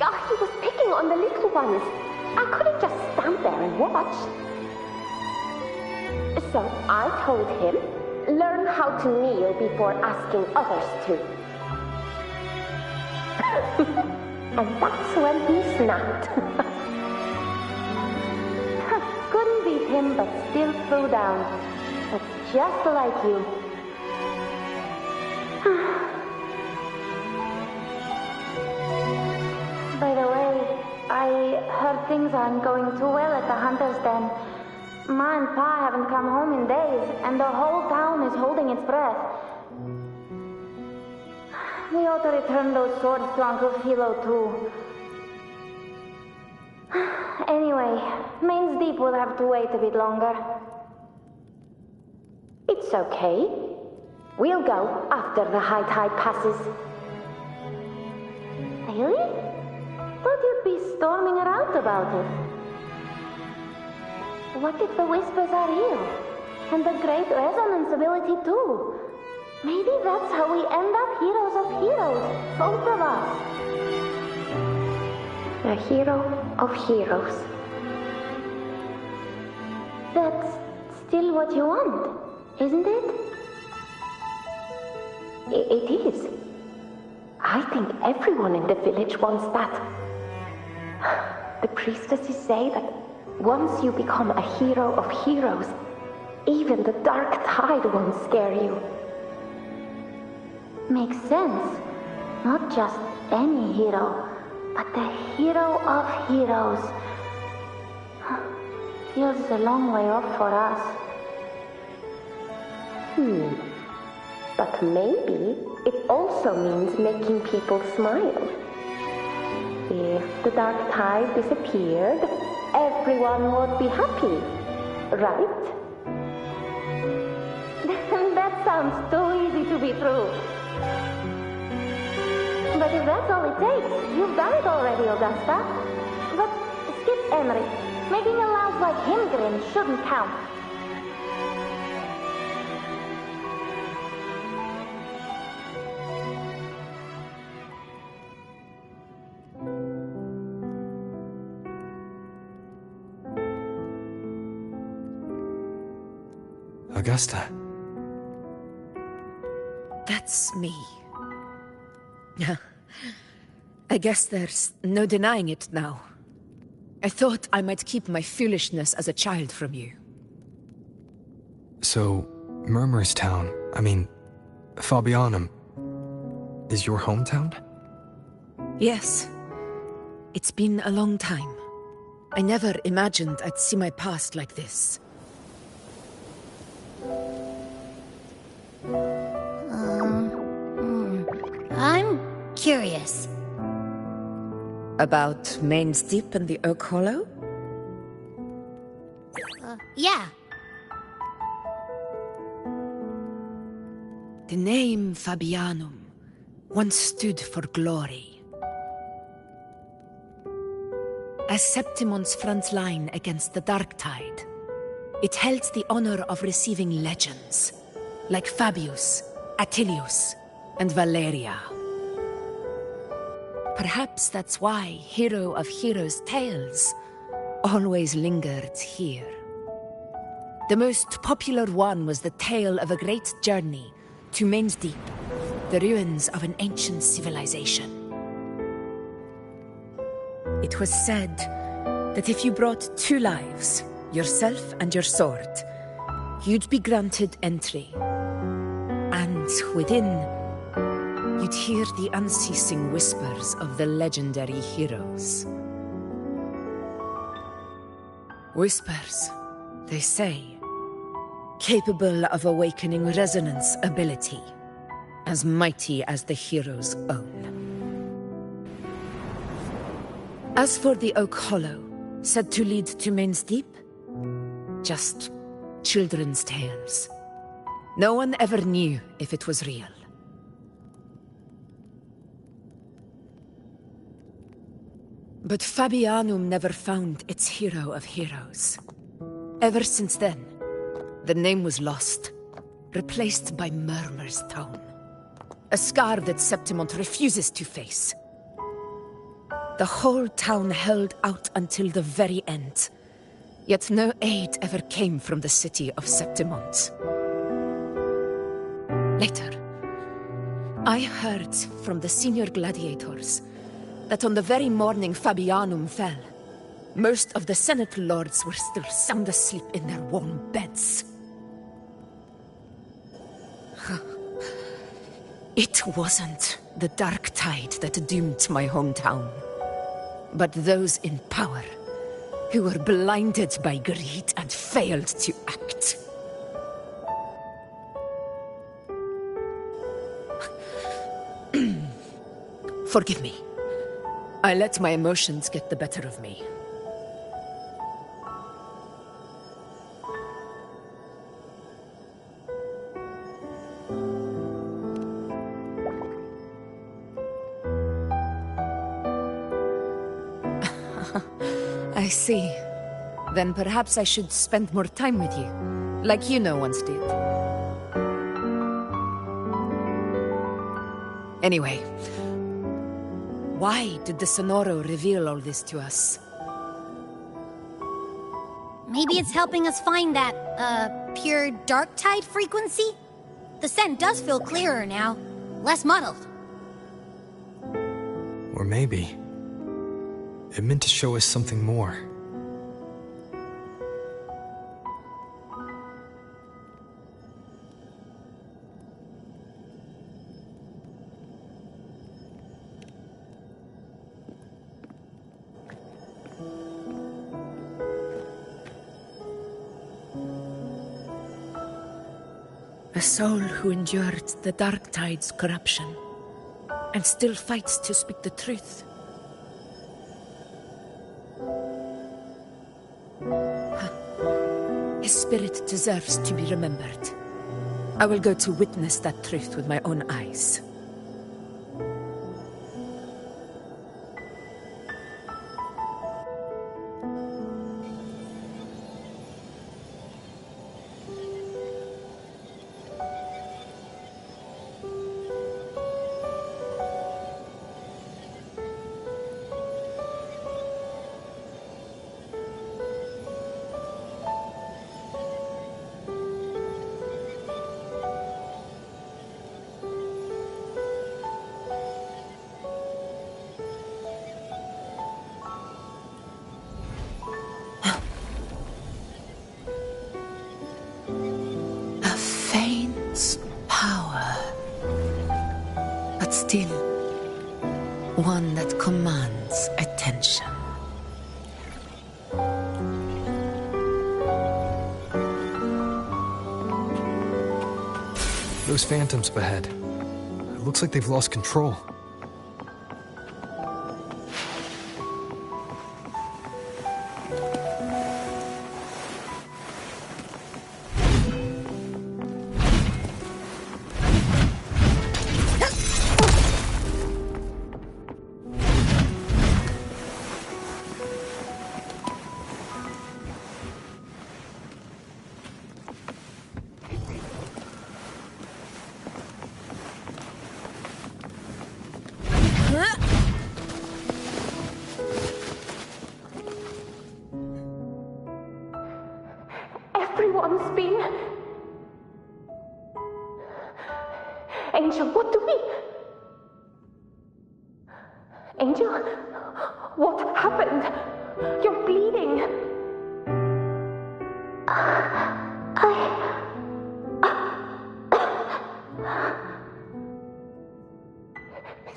Oh, he was picking on the little ones. I couldn't just stand there and watch. So I told him, learn how to kneel before asking others to. And that's when he snapped. Couldn't beat him, but still threw down. That's just like you. By the way, I heard things aren't going too well at the Hunter's Den. Ma and Pa haven't come home in days, and the whole town is holding its breath. We ought to return those swords to Uncle Philo, too. Anyway, Main's Deep will have to wait a bit longer. It's okay. We'll go after the high tide passes. Really? Thought you'd be storming around about it. What if the whispers are real? And the great resonance ability, too? Maybe that's how we end up heroes of heroes, both of us. A hero of heroes. That's still what you want, isn't it? It is. I think everyone in the village wants that. The priestesses say that once you become a hero of heroes, even the dark tide won't scare you. Makes sense. Not just any hero, but the hero of heroes. Feels a long way off for us. But maybe it also means making people smile. If the dark tide disappeared, everyone would be happy, right? That sounds too easy to be true. But if that's all it takes, you've done it already, Augusta. But skip Emery. Making a laugh like him grin shouldn't count. Augusta. That's me. I guess there's no denying it now. I thought I might keep my foolishness as a child from you. So, Murmurstown, Fabianum, is your hometown? Yes. It's been a long time. I never imagined I'd see my past like this. I'm curious. About Main's Deep and the Oak Hollow? Yeah. The name Fabianum once stood for glory. As Septimon's front line against the Dark Tide, it held the honor of receiving legends, like Fabius, Attilius, and Valeria. Perhaps that's why Hero of Heroes' tales always lingered here. The most popular one was the tale of a great journey to Main's Deep, the ruins of an ancient civilization. It was said that if you brought 2 lives, yourself and your sword, you'd be granted entry. And within, you'd hear the unceasing whispers of the legendary heroes. Whispers, they say, capable of awakening resonance ability, as mighty as the hero's own. As for the Oak Hollow, said to lead to Main's Deep, just children's tales. No one ever knew if it was real. But Fabianum never found its hero of heroes. Ever since then, the name was lost, replaced by Murmur's Tone. A scar that Septimont refuses to face. The whole town held out until the very end, yet no aid ever came from the city of Septimont. Later, I heard from the senior gladiators that on the very morning Fabianum fell, most of the Senate lords were still sound asleep in their warm beds. It wasn't the dark tide that doomed my hometown, but those in power who were blinded by greed and failed to act. Forgive me. I let my emotions get the better of me. I see. Then perhaps I should spend more time with you, like you once did. Anyway, why did the Sonoro reveal all this to us? Maybe it's helping us find that, pure dark tide frequency? The scent does feel clearer now, less muddled. Or maybe it meant to show us something more. A soul who endured the dark tide's corruption and still fights to speak the truth. His spirit deserves to be remembered. I will go to witness that truth with my own eyes. Still, one that commands attention. Those phantoms ahead. It looks like they've lost control. Everyone's been... Angel, what do we... Angel, what happened? You're bleeding.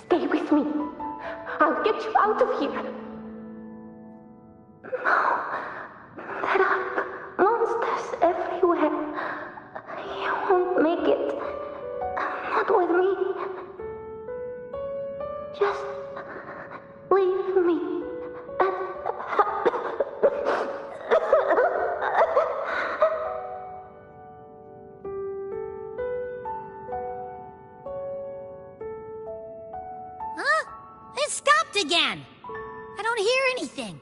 Stay with me. I'll get you out of here. No. There are monsters everywhere. You won't make it. Not with me. Just leave me. Huh? It stopped again. I don't hear anything.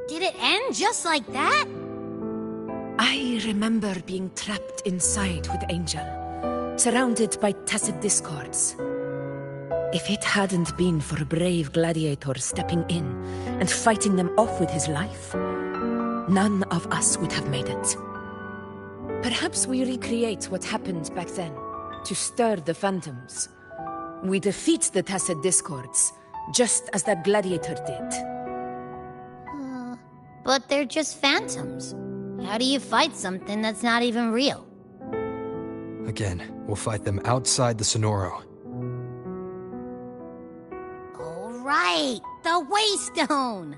Did it end just like that? I remember being trapped inside with Angel, surrounded by tacit discords. If it hadn't been for a brave gladiator stepping in and fighting them off with his life, none of us would have made it. Perhaps we recreate what happened back then, to stir the phantoms, We defeat the Tacit Discords, just as that gladiator did. But they're just phantoms. How do you fight something that's not even real? Again, we'll fight them outside the Sonoro. All right, the Waystone!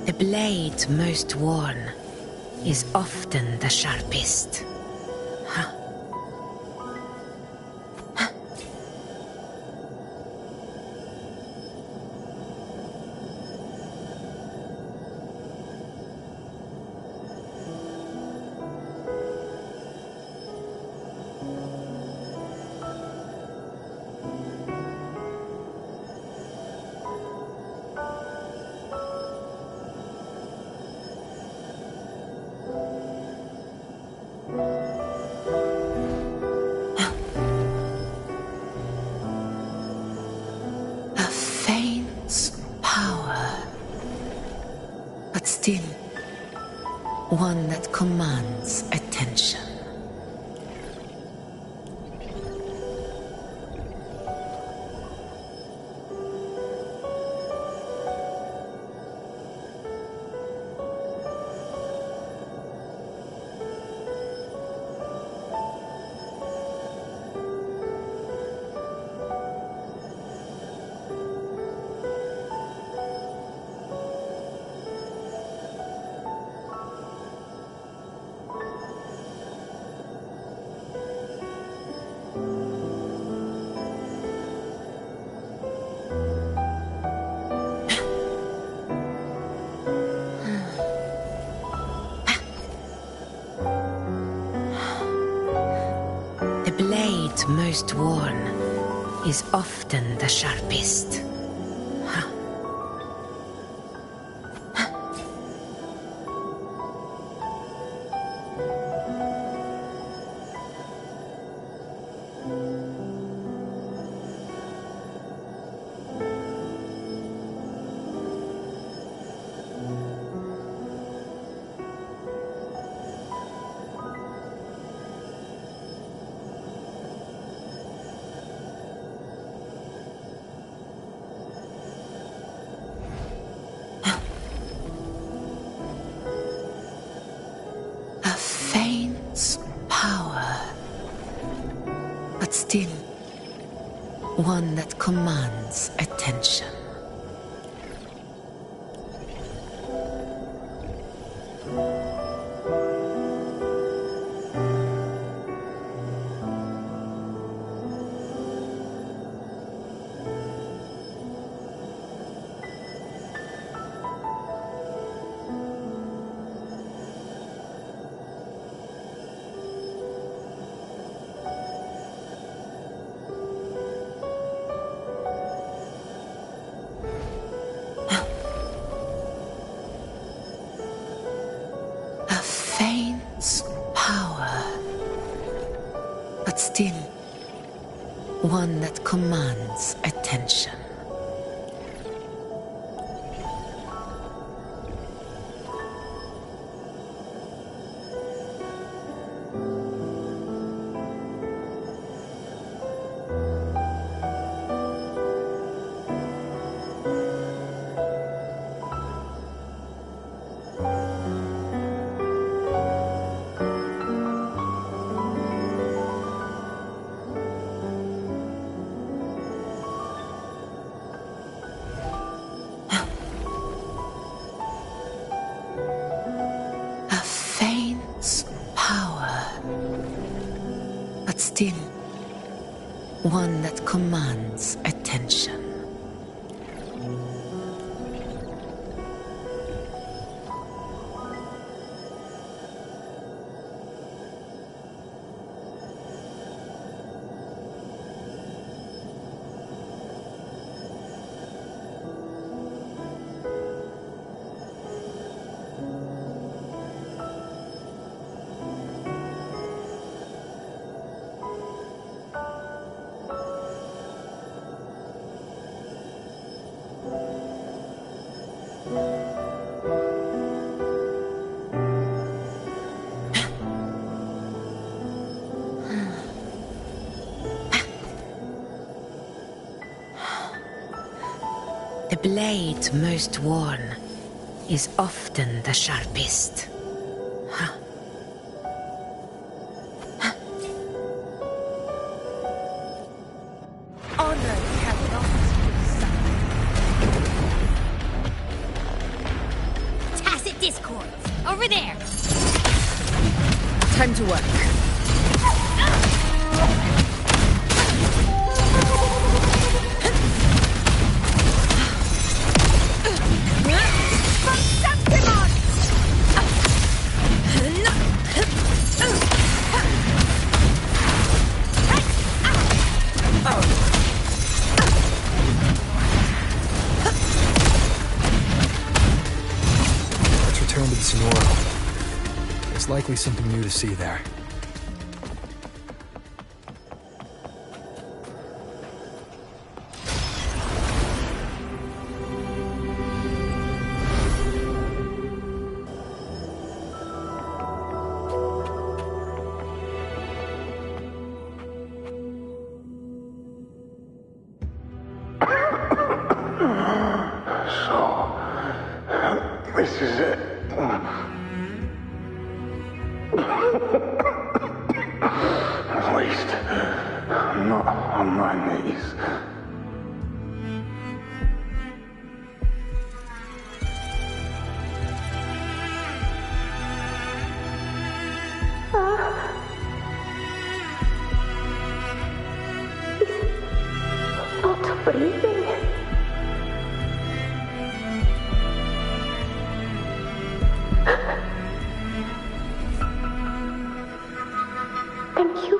The blade most worn is often the sharpest. Still, one that commands attention. The blade most worn is often the sharpest. But still, one that commands attention. One that commands attention. Still, one that commands attention. The blade most worn is often the sharpest. Honor cannot be sacrificed. Tacit discord. Over there. Time to work. Let's return to the Sonora. There's likely something new to see there. This is it. At least, I'm not on my knees. He's not breathing. Thank you.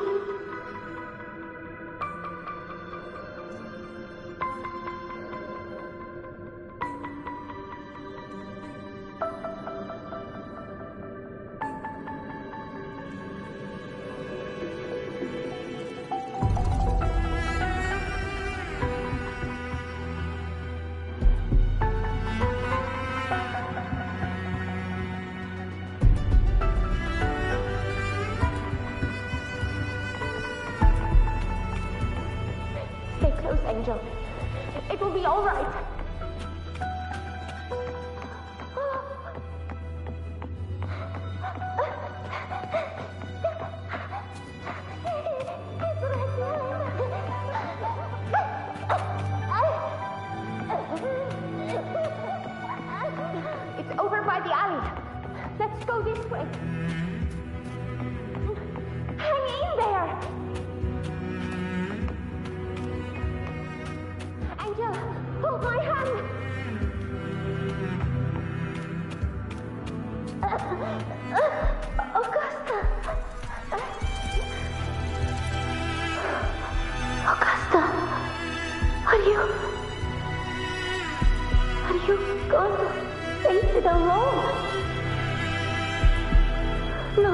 Stay close, Angel. It will be all right. It's over by the alley. Let's go this way. Hang in there. Angel, hold my hand. Augusta. Augusta, are you going to face it alone? No,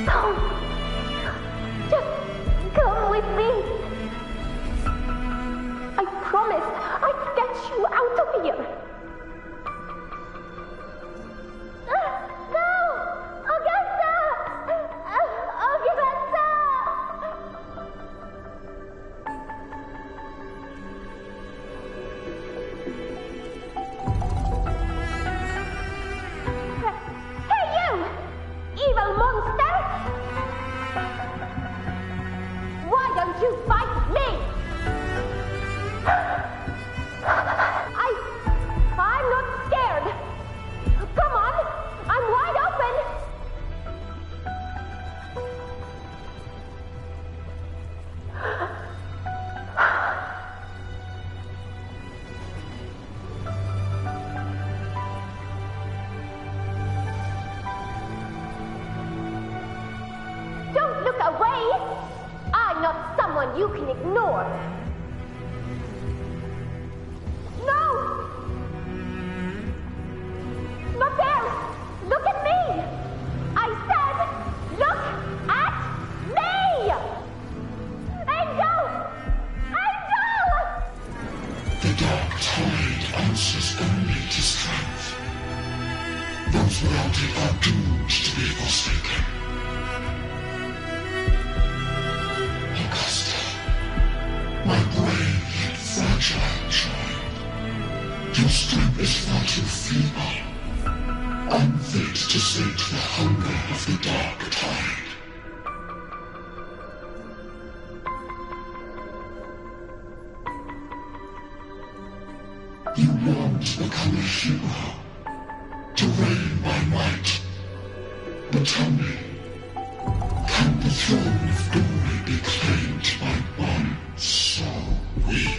don't. Just come with me. Don't you fight me! I'm not scared! Come on! I'm wide open! Don't look away! I'm not someone you can ignore! No! Not there! Look at me! I said, look at me! Angel! Angel! The dark tide answers only to strength. Those without it are doomed to be forsaken. Augusta, my brave yet fragile child, your strength is far too feeble, unfit to sate the hunger of the dark tide. You long to become a hero, to reign by might. But tell me, can the throne of glory be claimed by one so weak?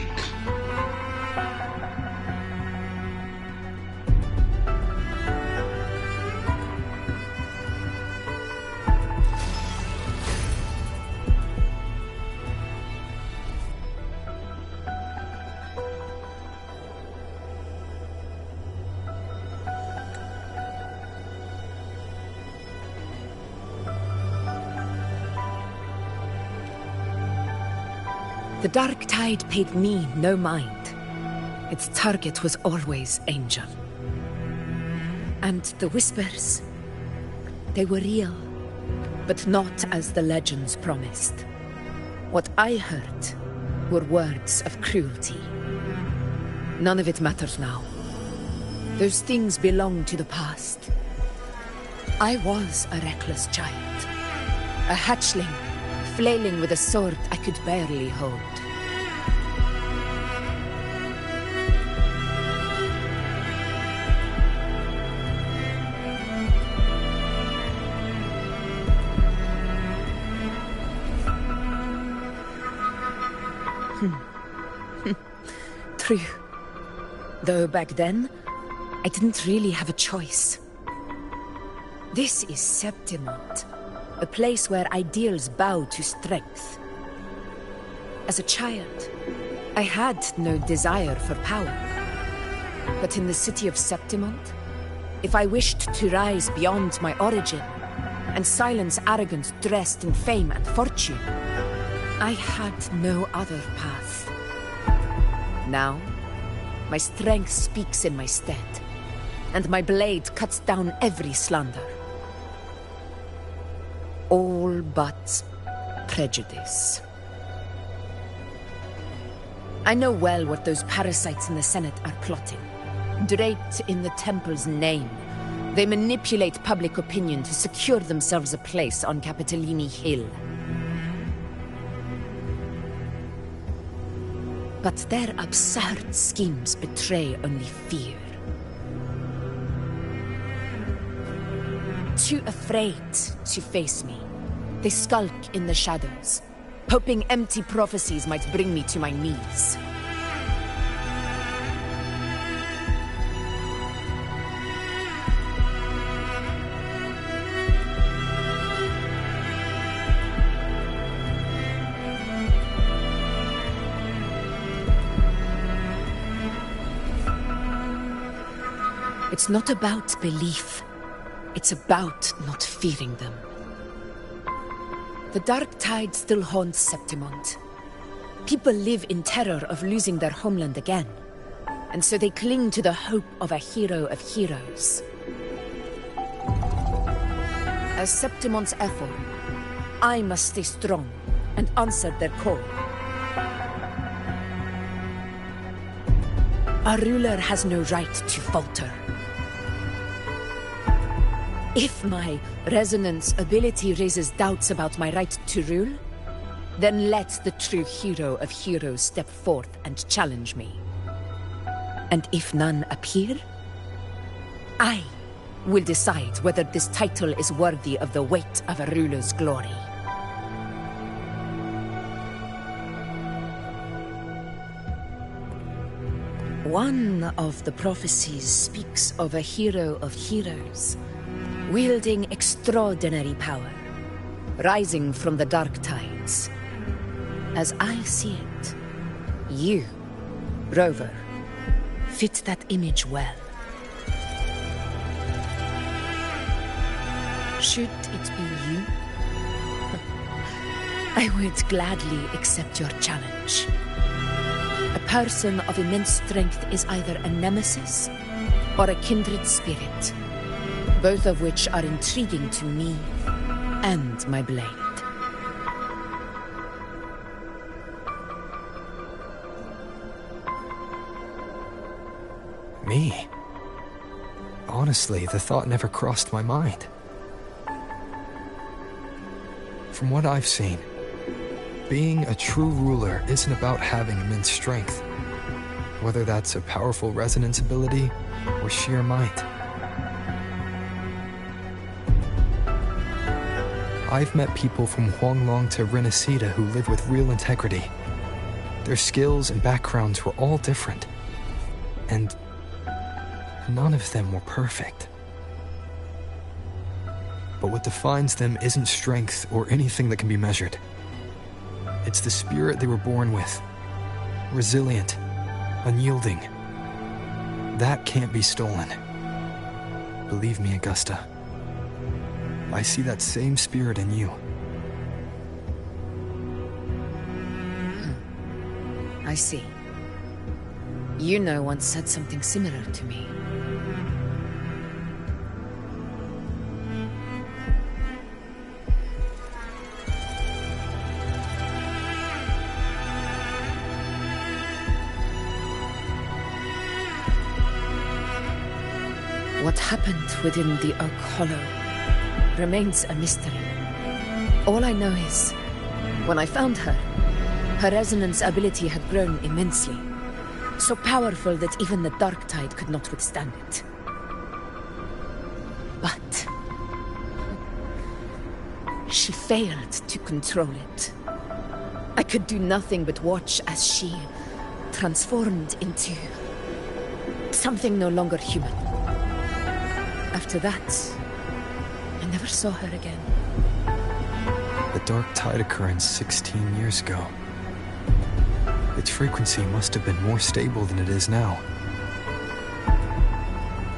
The dark tide paid me no mind. Its target was always Angel. And the whispers, they were real, but not as the legends promised. What I heard were words of cruelty. None of it matters now. Those things belong to the past. I was a reckless child, a hatchling, flailing with a sword I could barely hold. True. Though back then, I didn't really have a choice. This is Septimont, a place where ideals bow to strength. As a child, I had no desire for power. But in the city of Septimont, if I wished to rise beyond my origin and silence arrogance dressed in fame and fortune, I had no other path. Now, my strength speaks in my stead, and my blade cuts down every slander. All but prejudice. I know well what those parasites in the Senate are plotting. Draped in the Temple's name, they manipulate public opinion to secure themselves a place on Capitolini Hill. But their absurd schemes betray only fear. Too afraid to face me, they skulk in the shadows, hoping empty prophecies might bring me to my knees. It's not about belief. It's about not fearing them. The dark tide still haunts Septimont. People live in terror of losing their homeland again. And so they cling to the hope of a hero of heroes. As Septimont's echo, I must stay strong and answer their call. Our ruler has no right to falter. If my resonance ability raises doubts about my right to rule, Then let the true hero of heroes step forth and challenge me. And if none appear, I will decide whether this title is worthy of the weight of a ruler's glory. One of the prophecies speaks of a hero of heroes, wielding extraordinary power, rising from the dark tides. As I see it, you, Rover, fit that image well. Should it be you, I would gladly accept your challenge. A person of immense strength is either a nemesis or a kindred spirit, both of which are intriguing to me and my blade. Me? Honestly, the thought never crossed my mind. From what I've seen, being a true ruler isn't about having immense strength, whether that's a powerful resonance ability or sheer might. I've met people from Huanglong to Renacida who live with real integrity. Their skills and backgrounds were all different, and none of them were perfect. But what defines them isn't strength or anything that can be measured. It's the spirit they were born with. Resilient, unyielding. That can't be stolen. Believe me, Augusta. I see that same spirit in you. I see. Yuno once said something similar to me. What happened within the Oak Hollow remains a mystery. All I know is, when I found her, her resonance ability had grown immensely. So powerful that even the Dark Tide could not withstand it. But she failed to control it. I could do nothing but watch as she transformed into something no longer human. After that, I never saw her again. The Dark Tide occurrence 16 years ago. Its frequency must have been more stable than it is now.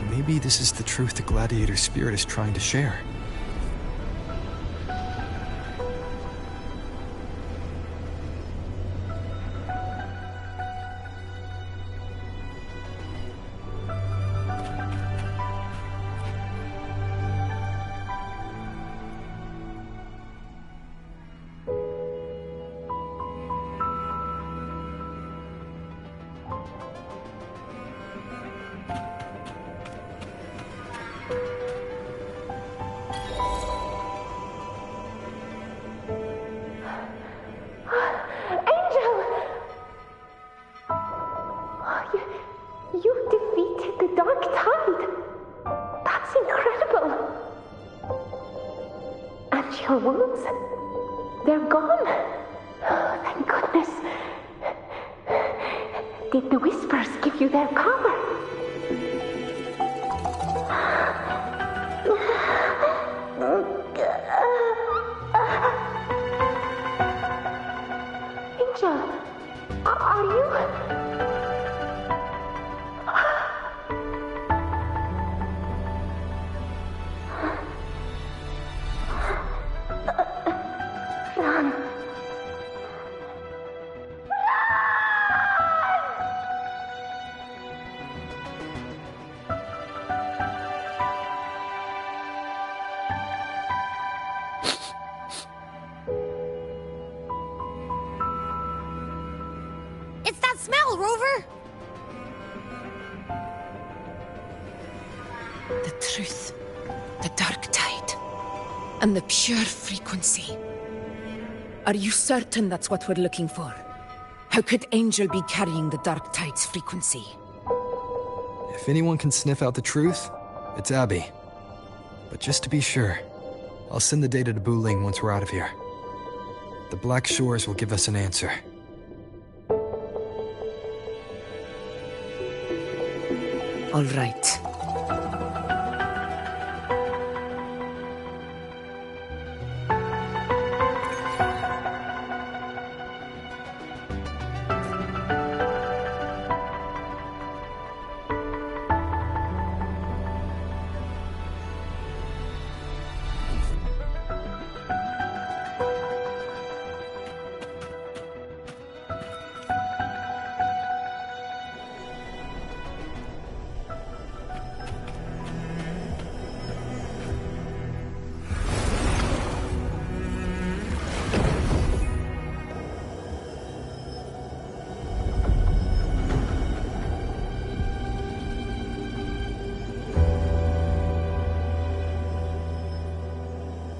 Maybe this is the truth the Gladiator spirit is trying to share. Your wounds? They're gone. Oh, thank goodness. Did the Whispers give you their power? Angel, are you... It's that smell, Rover! The truth, the Dark Tide, and the pure frequency. Are you certain that's what we're looking for? How could Angel be carrying the Dark Tide's frequency? If anyone can sniff out the truth, it's Abby. But just to be sure, I'll send the data to Buling once we're out of here. The Black Shores will give us an answer. All right.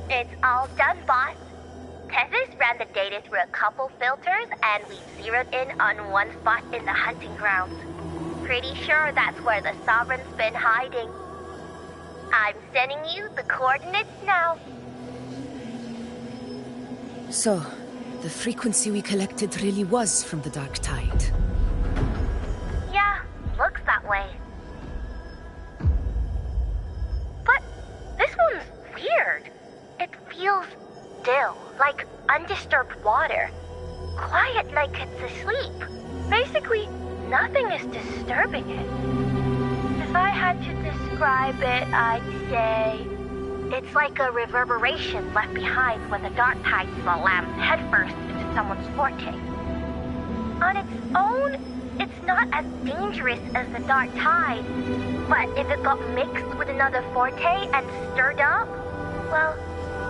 It's all done, boss. Tessus ran the data through a couple filters, and we zeroed in on one spot in the hunting grounds. Pretty sure that's where the Sovereign's been hiding. I'm sending you the coordinates now. So, the frequency we collected really was from the Dark Tide. Yeah, looks that way. But this one's weird. It feels still, like undisturbed water. Quiet like it's asleep. Basically, nothing is disturbing it. If I had to describe it, I'd say it's like a reverberation left behind when the Dark Tide slams headfirst into someone's forte. On its own, it's not as dangerous as the Dark Tide, but if it got mixed with another forte and stirred up, well,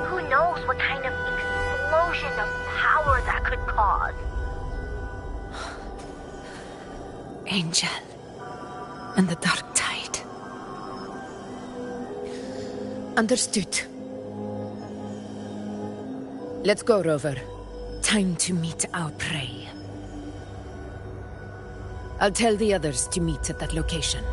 who knows what kind of explosion of power that could cause. Angel and the Dark Tide. Understood. Let's go, Rover. Time to meet our prey. I'll tell the others to meet at that location.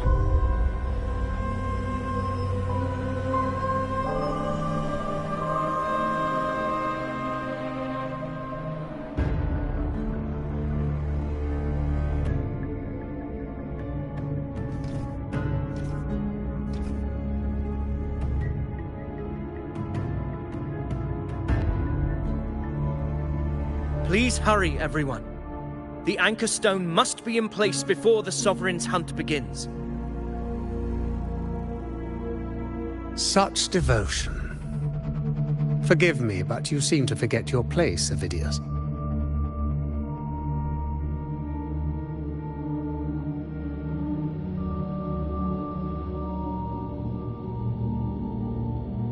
Please hurry, everyone. The anchor stone must be in place before the Sovereign's hunt begins. Such devotion. Forgive me, but you seem to forget your place, Avidius.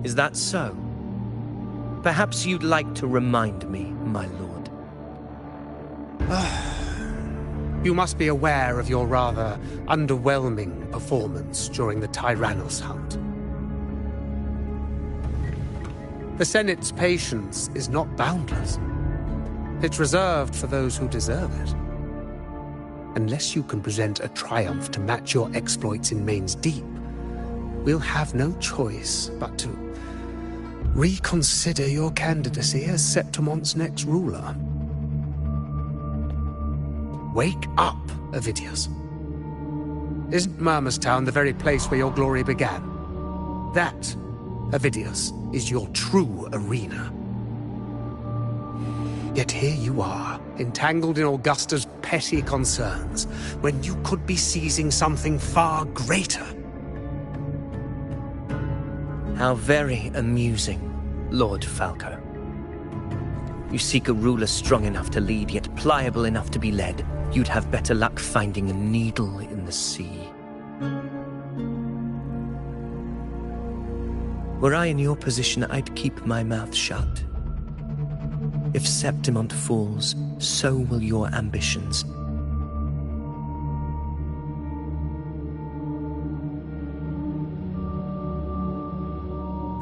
Is that so? Perhaps you'd like to remind me, my lord. You must be aware of your rather underwhelming performance during the Tyrannus hunt. The Senate's patience is not boundless. It's reserved for those who deserve it. Unless you can present a triumph to match your exploits in Main's Deep, we'll have no choice but to reconsider your candidacy as Septimont's next ruler. Wake up, Avidius. Isn't Murmustown the very place where your glory began? That, Avidius, is your true arena. Yet here you are, entangled in Augusta's petty concerns, when you could be seizing something far greater. How very amusing, Lord Falco. You seek a ruler strong enough to lead, yet pliable enough to be led. You'd have better luck finding a needle in the sea. Were I in your position, I'd keep my mouth shut. If Septimont falls, so will your ambitions.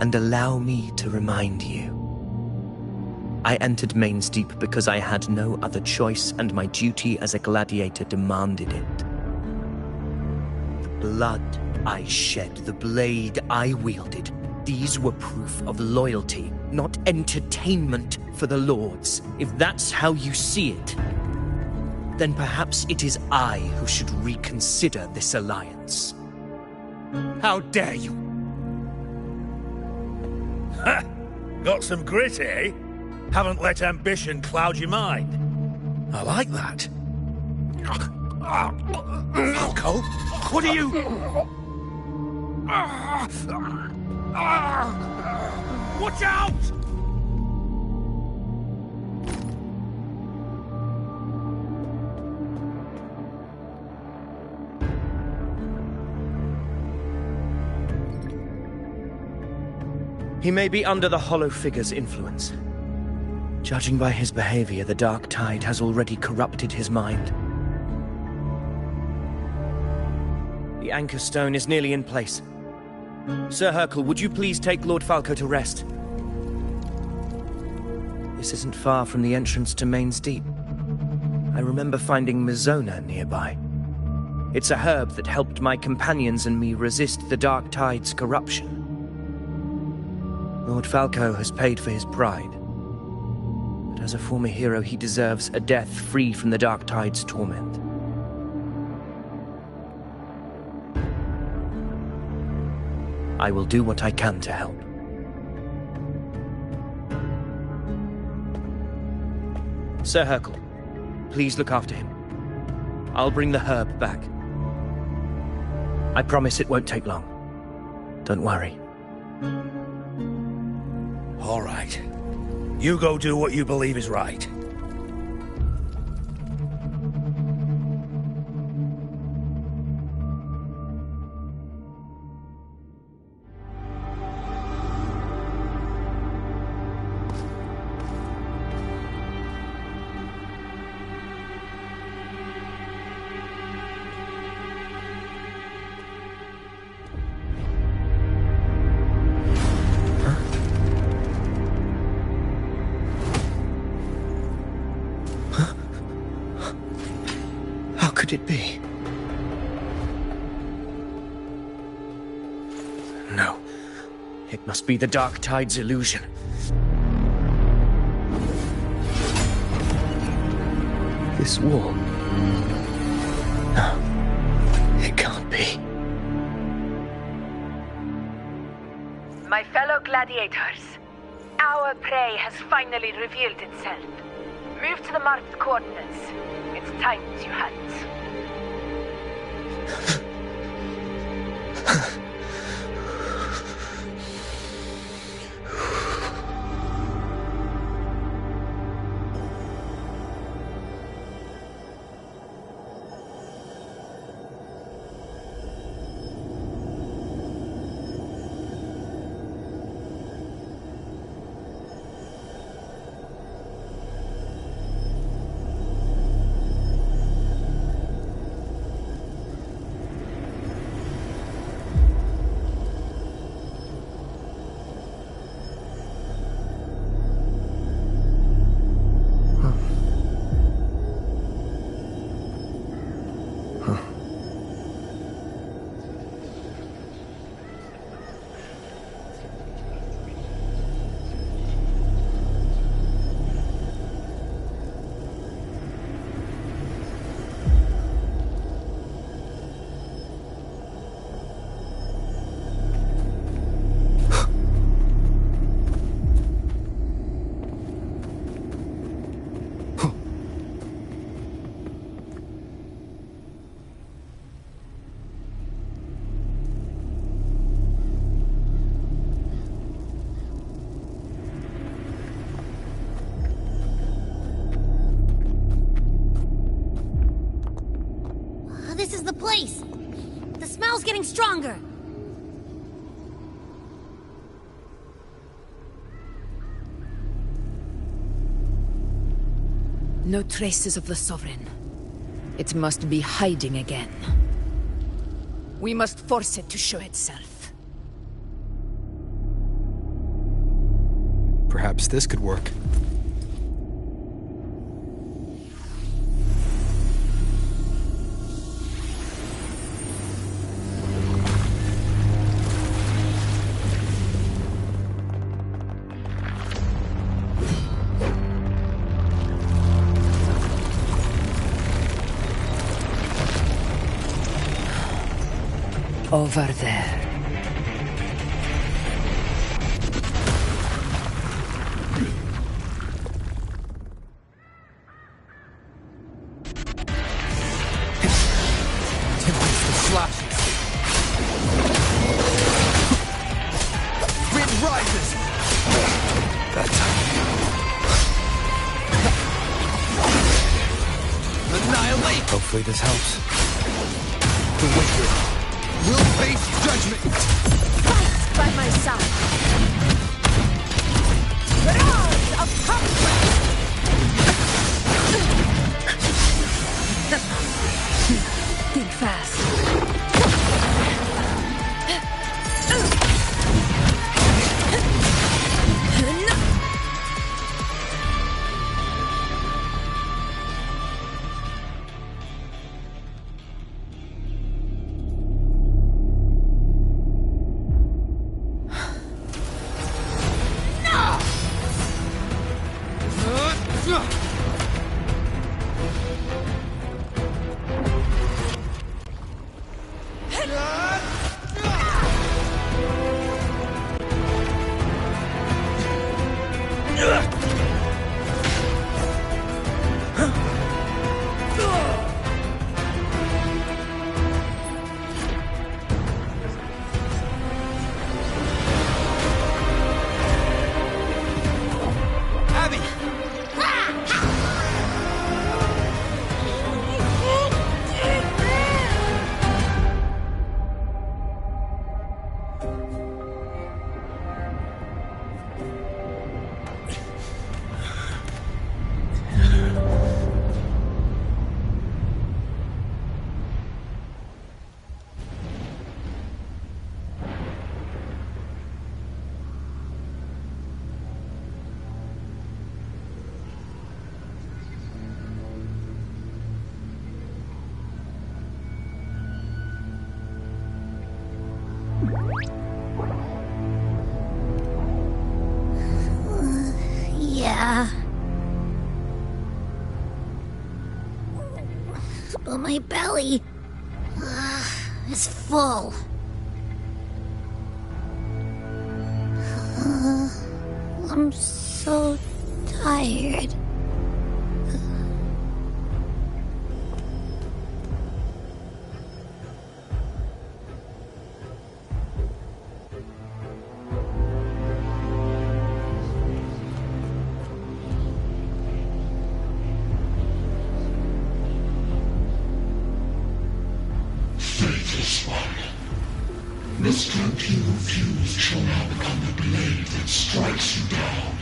And allow me to remind you, I entered Main's Deep because I had no other choice, and my duty as a gladiator demanded it. The blood I shed, the blade I wielded, these were proof of loyalty, not entertainment for the Lords. If that's how you see it, then perhaps it is I who should reconsider this alliance. How dare you? Ha! Got some grit, eh? Haven't let ambition cloud your mind. I like that. Falco, what are you... Watch out! He may be under the Hollow Figure's influence. Judging by his behavior, the Dark Tide has already corrupted his mind. The Anchor Stone is nearly in place. Sir Hercule, would you please take Lord Falco to rest? This isn't far from the entrance to Main's Deep. I remember finding Mizona nearby. It's a herb that helped my companions and me resist the Dark Tide's corruption. Lord Falco has paid for his pride. But as a former hero, he deserves a death free from the Dark Tide's torment. I will do what I can to help. Sir Hercule, please look after him. I'll bring the herb back. I promise it won't take long. Don't worry. All right. You go do what you believe is right. Could it be? No. It must be the Dark Tide's illusion. This wall... No. It can't be. My fellow gladiators, our prey has finally revealed itself. Move to the marked coordinates. It's time to hunt. This is the place! The smell's getting stronger! No traces of the Sovereign. It must be hiding again. We must force it to show itself. Perhaps this could work. Over there. Tempest the flashes. Wind rises. That time. Annihilate. Hopefully this helps. The wicked will face judgment. Fight by my side. Roars of comfort. Think fast. Yeah. But my belly is full. I'm so tired. Fate is one. The strength you refused shall now become the blade that strikes you down.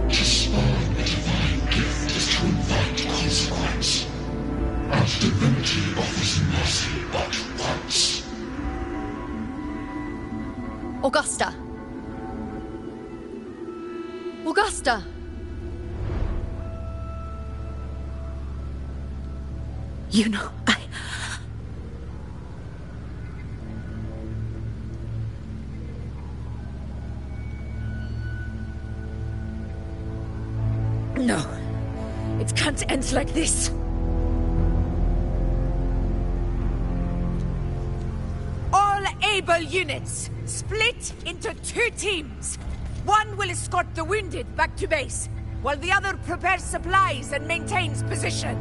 To spawn a divine gift is to invite consequence. And divinity offers mercy but once. Augusta! Augusta! You know, No. It can't end like this. All able units, split into 2 teams. One will escort the wounded back to base, while the other prepares supplies and maintains position.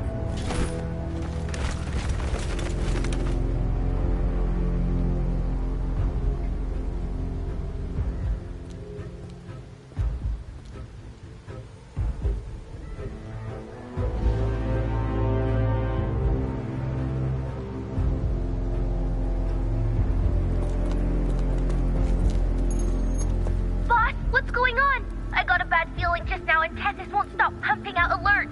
What's going on? I got a bad feeling just now and Tessus won't stop pumping out alerts.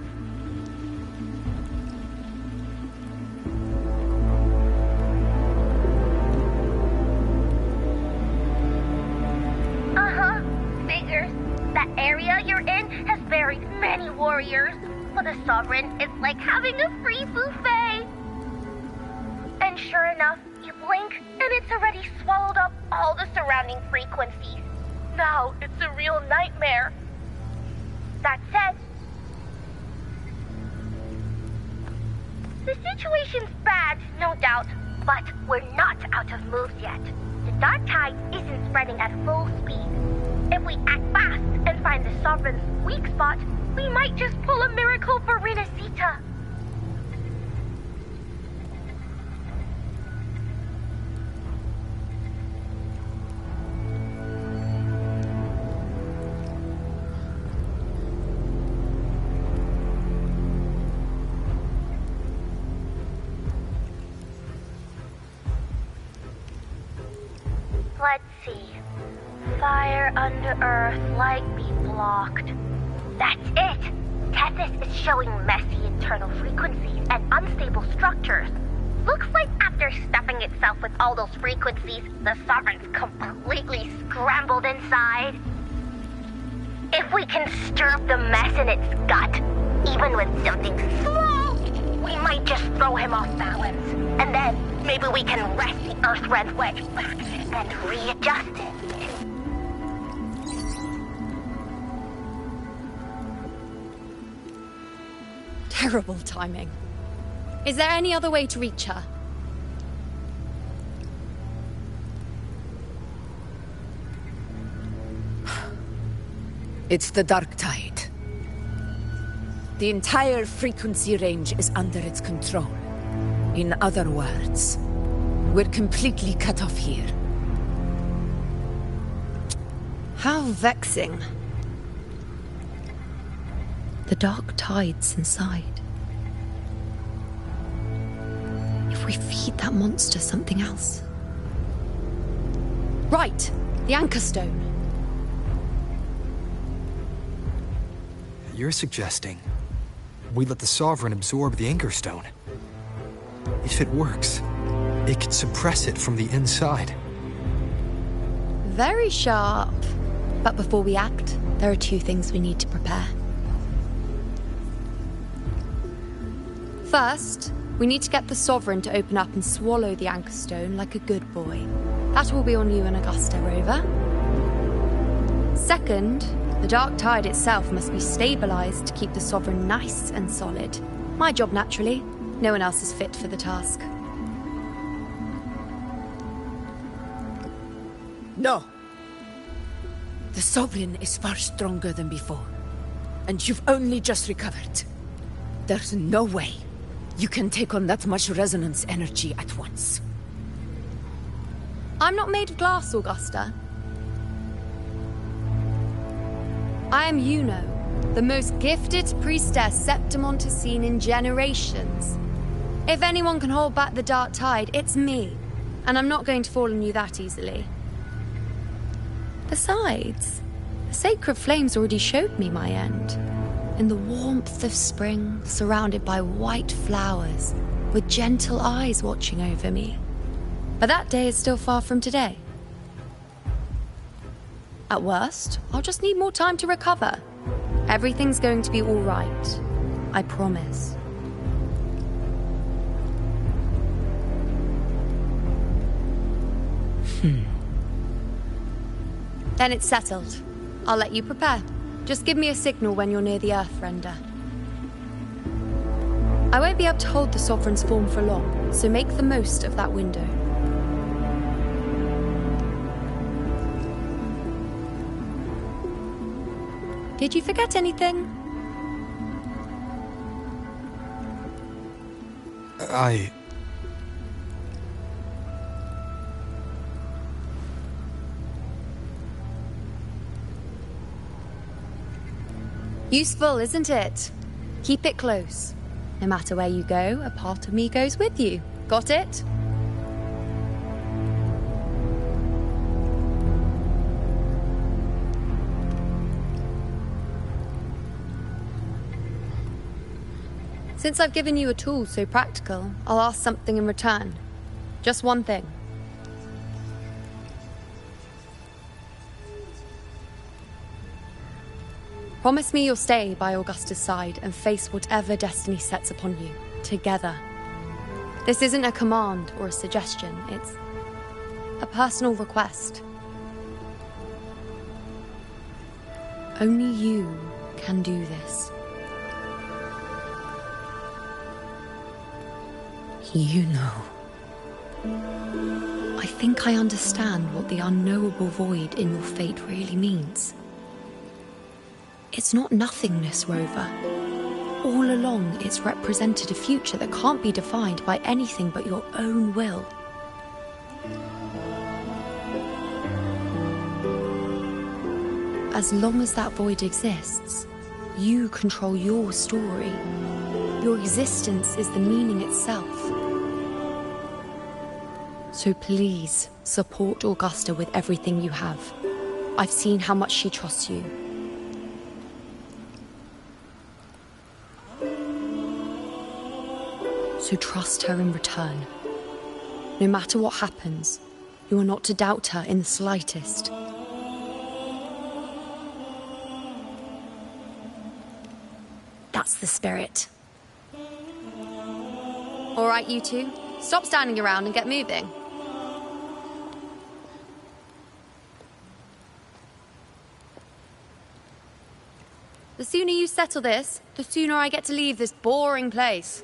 Uh-huh. Figures. That area you're in has buried many warriors. For the Sovereign, it's like having a free buffet. And sure enough, you blink, and it's already swallowed up all the surrounding frequencies. Now it's a real nightmare. That said, the situation's bad, no doubt, but we're not out of moves yet. The dark tide isn't spreading at full speed. If we act fast and find the Sovereign's weak spot, we might just pull a miracle for Renacita. Let's see. Fire under earth, light be blocked. That's it! Tethys is showing messy internal frequencies and unstable structures. Looks like after stuffing itself with all those frequencies, the Sovereign's completely scrambled inside. If we can stir up the mess in its gut, even with something small, we might just throw him off balance. And then maybe we can wrest the Earth-Rend wedge back and readjust it. Terrible timing. Is there any other way to reach her? It's the dark tide. The entire frequency range is under its control. In other words, we're completely cut off here. How vexing. The dark tide's inside. If we feed that monster something else. Right, the Anchor Stone. You're suggesting we let the Sovereign absorb the Anchor Stone. If it works, it could suppress it from the inside. Very sharp. But before we act, there are two things we need to prepare. First, we need to get the Sovereign to open up and swallow the Anchor Stone like a good boy. That will be on you and Augusta, Rover. Second, the dark tide itself must be stabilized to keep the Sovereign nice and solid. My job, naturally. No one else is fit for the task. No. The Sovereign is far stronger than before. And you've only just recovered. There's no way you can take on that much resonance energy at once. I'm not made of glass, Augusta. I am Yuno, the most gifted priestess Septimont has seen in generations. If anyone can hold back the dark tide, it's me. And I'm not going to fall on you that easily. Besides, the sacred flames already showed me my end. In the warmth of spring, surrounded by white flowers, with gentle eyes watching over me. But that day is still far from today. At worst, I'll just need more time to recover. Everything's going to be all right. I promise. Then it's settled. I'll let you prepare. Just give me a signal when you're near the Earth-Render. I won't be able to hold the Sovereign's form for long, so make the most of that window. Did you forget anything? Useful, isn't it? Keep it close. No matter where you go, a part of me goes with you. Got it? Since I've given you a tool so practical, I'll ask something in return. Just one thing. Promise me you'll stay by Augusta's side and face whatever destiny sets upon you, together. This isn't a command or a suggestion, it's a personal request. Only you can do this. You know. I think I understand what the unknowable void in your fate really means. It's not nothingness, Rover. All along, it's represented a future that can't be defined by anything but your own will. As long as that void exists, you control your story. Your existence is the meaning itself. So please, support Augusta with everything you have. I've seen how much she trusts you. So trust her in return. No matter what happens, you are not to doubt her in the slightest. That's the spirit. All right, you two. Stop standing around and get moving. The sooner you settle this, the sooner I get to leave this boring place.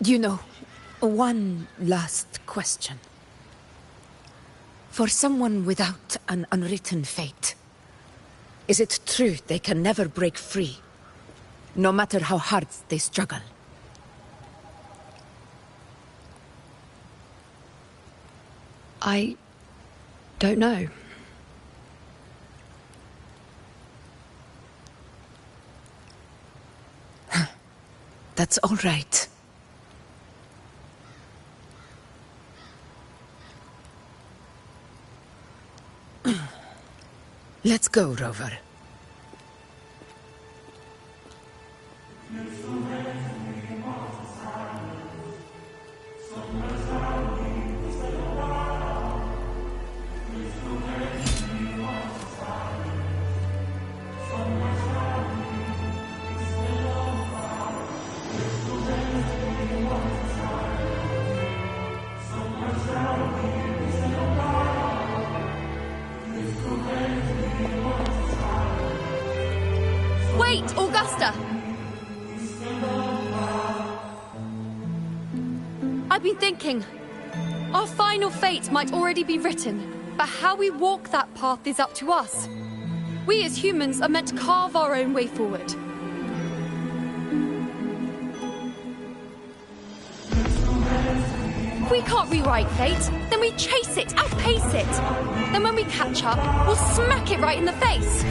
You know, one last question. For someone without an unwritten fate, is it true they can never break free, no matter how hard they struggle? I don't know. That's all right. Let's go, Rover. Wait, Augusta! I've been thinking. Our final fate might already be written, but how we walk that path is up to us. We as humans are meant to carve our own way forward. If we can't rewrite fate, then we chase it, outpace it. Then when we catch up, we'll smack it right in the face.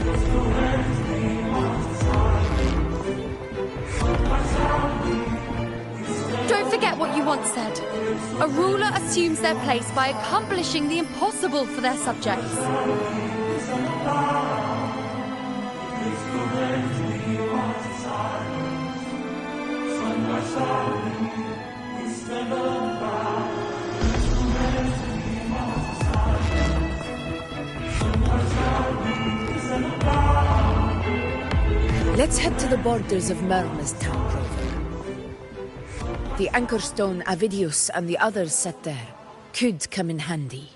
Don't forget what you once said. A ruler assumes their place by accomplishing the impossible for their subjects. Let's head to the borders of Myrna's town, Rover. The anchor stone Avidius and the others set there could come in handy.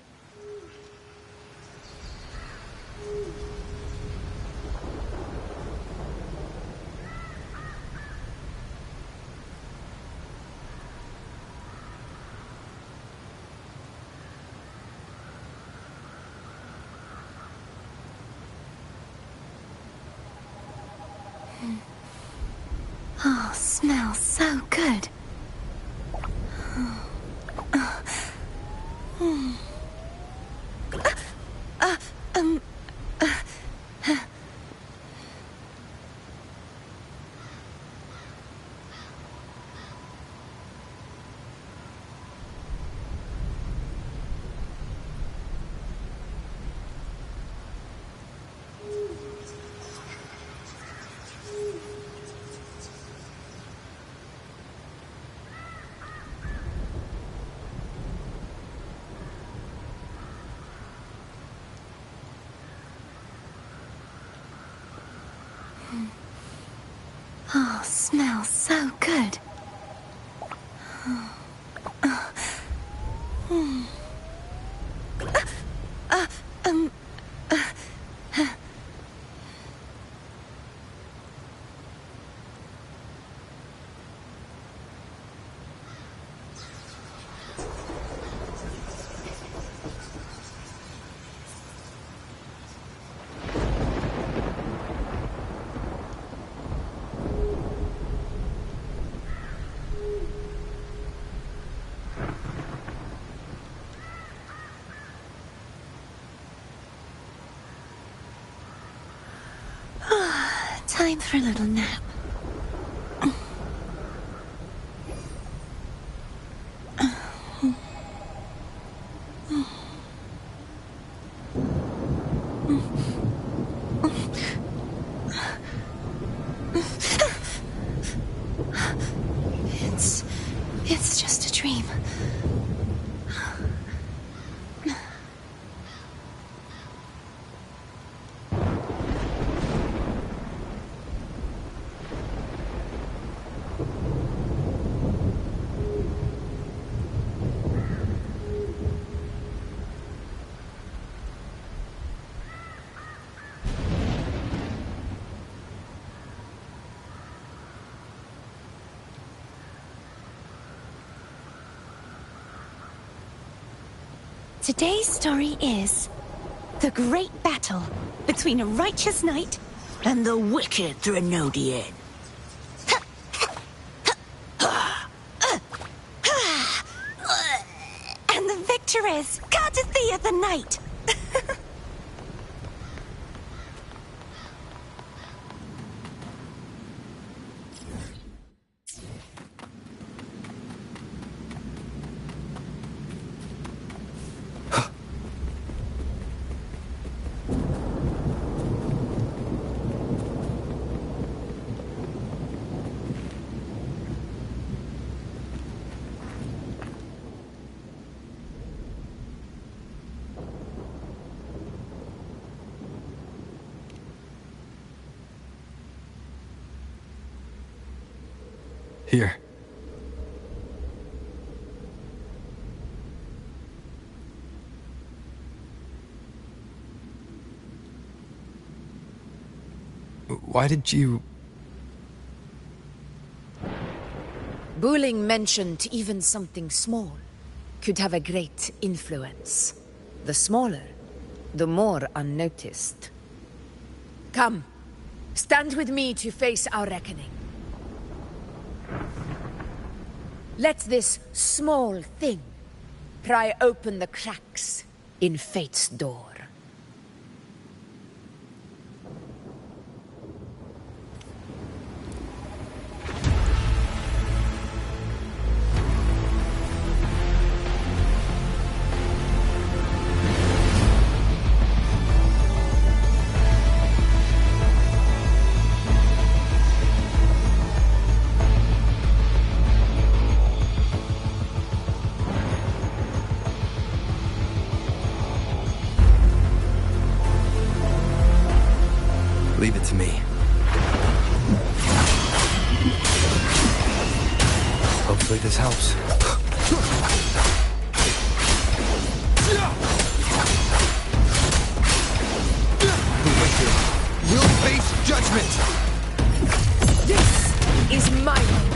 Oh, smells so good. Oh, smells so good. Time for a little nap. It's just a dream. Today's story is the great battle between a righteous knight and the wicked Threnodian. And the victor is Cardathea the Knight. Here. Why did you... Bulling mentioned even something small could have a great influence. The smaller, the more unnoticed. Come, stand with me to face our reckoning. Let this small thing pry open the cracks in fate's door. Leave it to me. Hopefully this helps. The wicked will face judgment! This is my moment.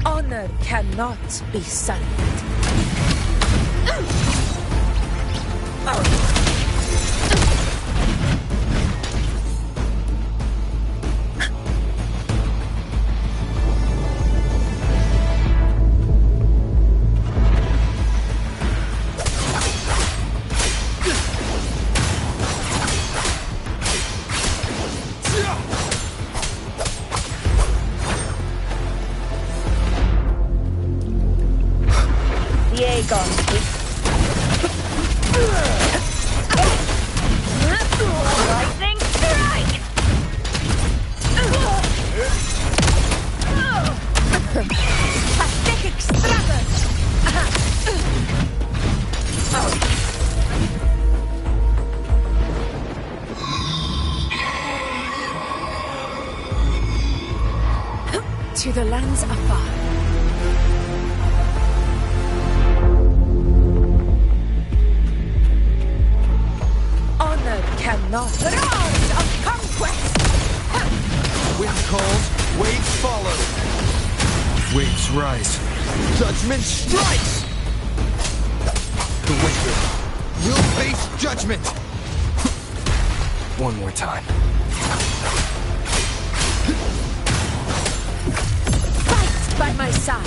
Honor cannot be sullied. Aegon. To the lands afar. Honor cannot rouse of conquest! Wind calls, waves follow. Waves rise. Judgment strikes! The wicked will face judgment! One more time. Fight by my side!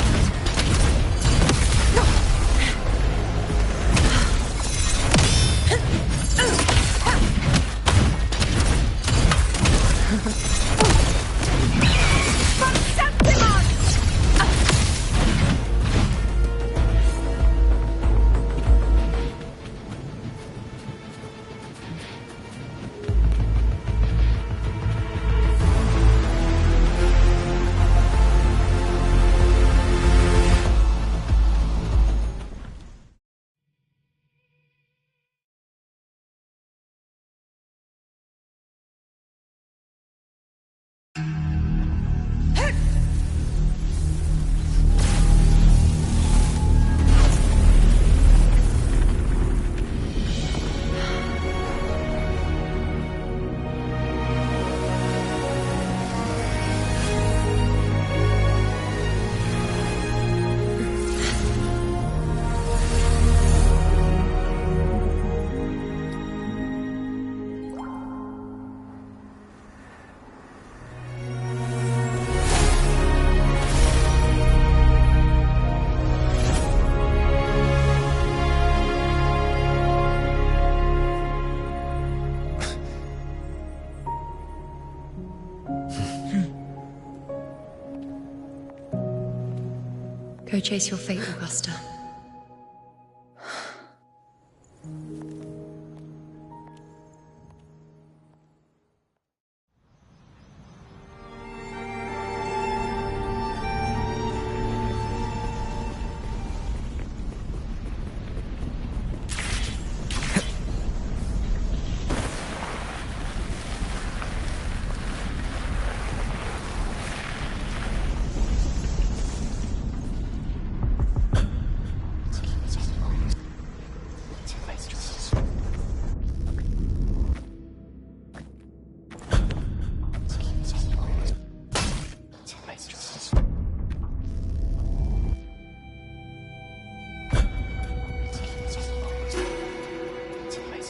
Go chase your fate, Augusta.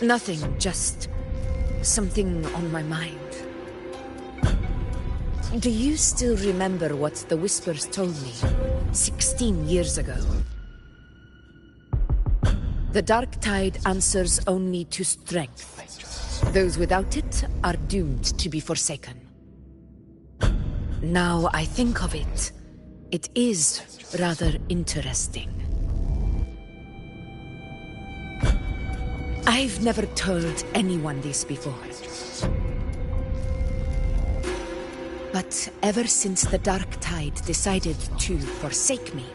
Nothing, just something on my mind. Do you still remember what the Whispers told me 16 years ago? The Dark Tide answers only to strength. Those without it are doomed to be forsaken. Now I think of it, it is rather interesting. I've never told anyone this before. But ever since the Dark Tide decided to forsake me,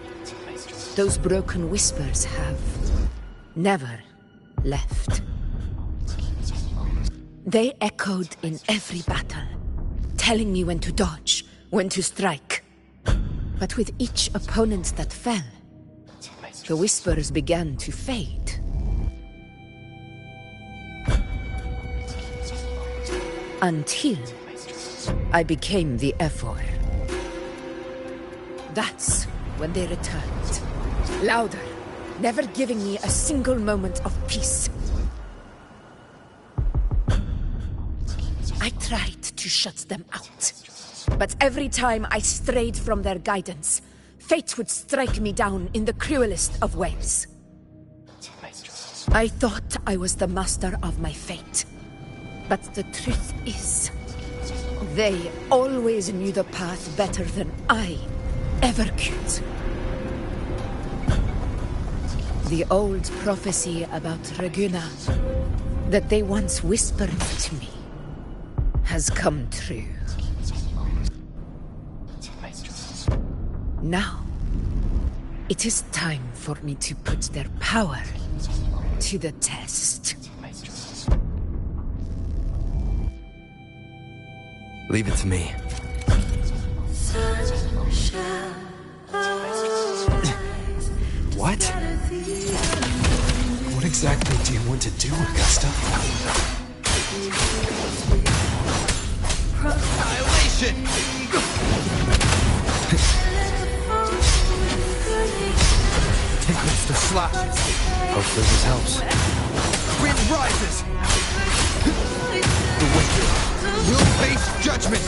those broken whispers have never left. They echoed in every battle, telling me when to dodge, when to strike. But with each opponent that fell, the whispers began to fade. Until I became the Ephor. That's when they returned. Louder, never giving me a single moment of peace. I tried to shut them out. But every time I strayed from their guidance, fate would strike me down in the cruelest of ways. I thought I was the master of my fate. But the truth is, they always knew the path better than I ever could. The old prophecy about Reguna, that they once whispered to me, has come true. Now, it is time for me to put their power to the test. Leave it to me. What? What exactly do you want to do, Augusta? Annihilation! Take this to slashes. Hopefully this helps. Wind rises! The wicked will face judgment!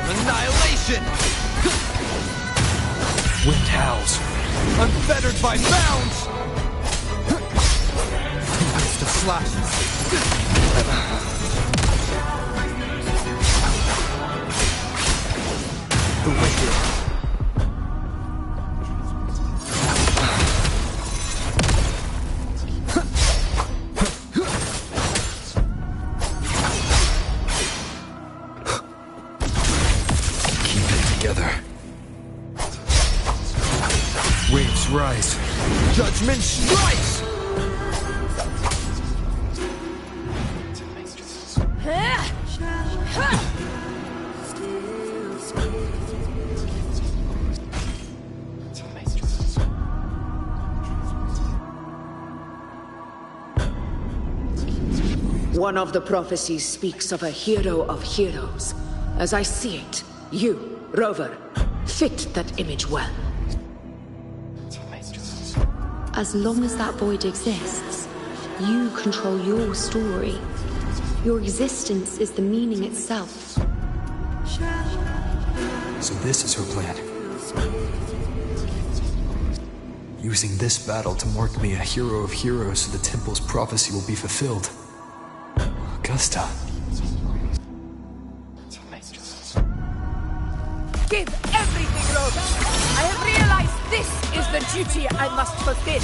Annihilation! Wind howls, unfettered by bounds! Tempest of slashes. The wicked. Keep it together. Waves rise. Judgment strikes! One of the prophecies speaks of a hero of heroes. As I see it, you, Rover, fit that image well. As long as that void exists, you control your story. Your existence is the meaning itself. So this is her plan. Using this battle to mark me a hero of heroes so the temple's prophecy will be fulfilled. Augusta. Give everything, Rover. I have realized this is the duty I must fulfill.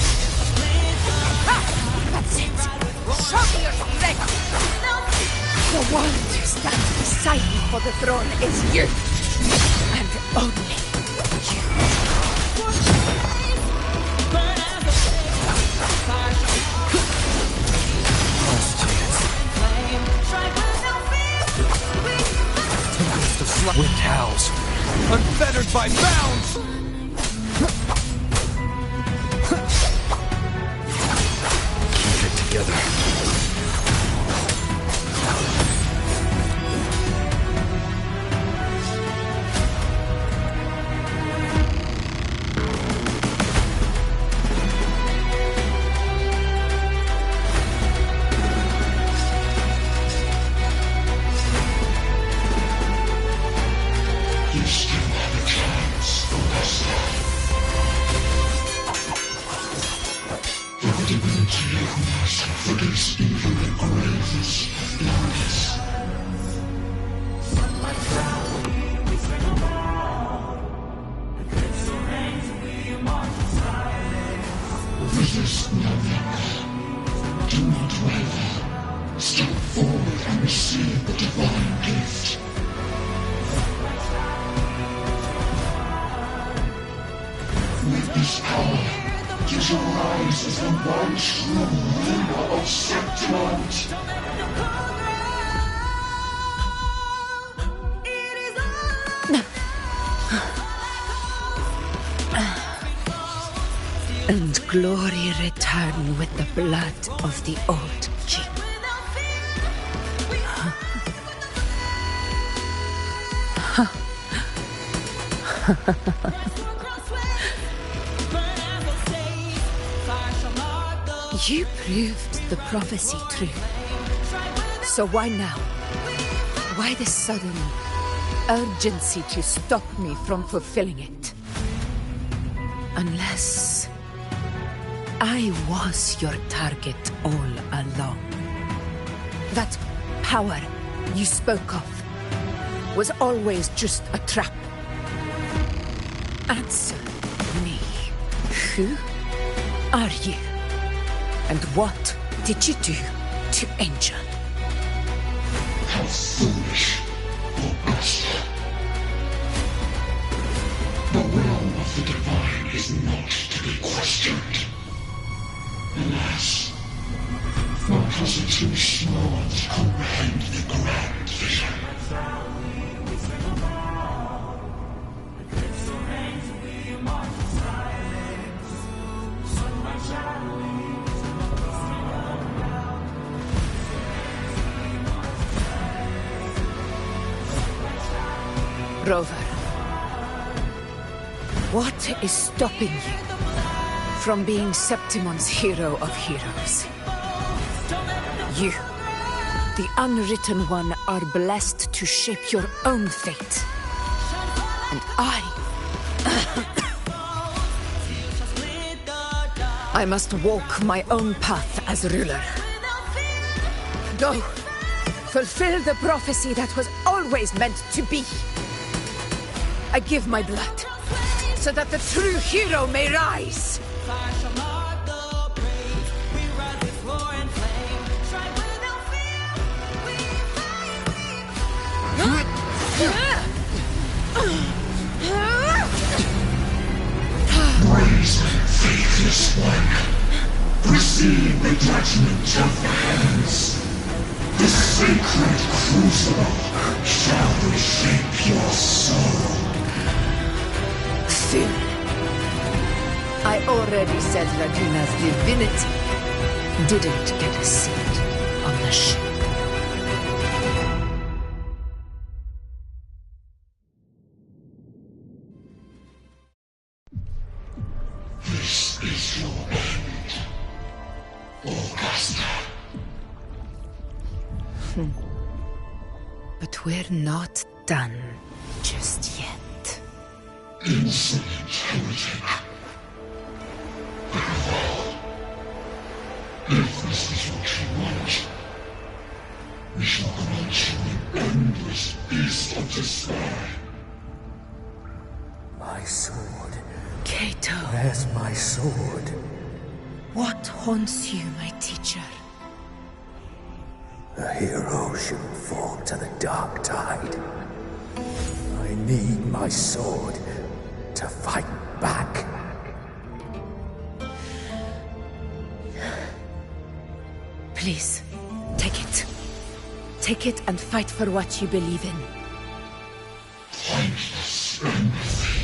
Ha! That's it. Show me your strength. The one who stands beside me for the throne is you. And only you. Tempest of wind howls, unfettered by bounds! Keep it together. You still have a chance, Augusta. The divinity of mercy forgives even the gravest blunders. Resist no longer. Do not waver. Step forward and receive the divine gift. With this power, you shall rise as the one true ruler of Septimont. And glory return with the blood of the old king. You proved the prophecy true. So why now? Why this sudden urgency to stop me from fulfilling it? Unless I was your target all along. That power you spoke of was always just a trap. Answer me. Who are you? And what did you do to Angel? How foolish, Augusta. The will of the divine is not to be questioned. Alas, my cousin too small to comprehend the grand vision. Rover, what is stopping you from being Septimon's hero of heroes? You, the Unwritten One, are blessed to shape your own fate. And I must walk my own path as ruler. Go, fulfill the prophecy that was always meant to be. I give my blood, so that the true hero may rise. Brazen, faithless one, receive the judgment of the heavens. The sacred crucible shall reshape your soul. Fool. I already said Raguna's divinity didn't get a seat on the ship. This is your end, Augusta. But we're not done just yet. Insolent heretic. Very well. If this is what you want, we shall grant you an endless beast of despair. My sword. Cato. Where's my sword? What haunts you, my teacher? A hero shouldn't fall to the dark tide. I need my sword to fight back. Please, take it. Take it and fight for what you believe in. Pointless empathy.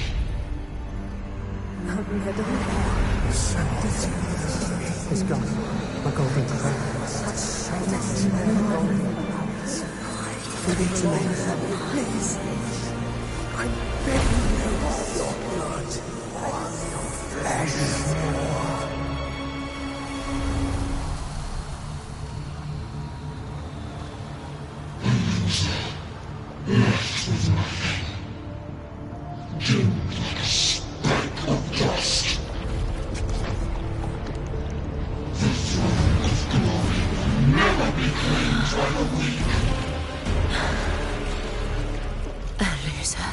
It's gone. My golden crown. Give it to me. Please. I'm begging you. Your blood. Your flesh. Left with nothing. Doomed like a speck of dust. The throne of glory will never be claimed by the weak. A loser.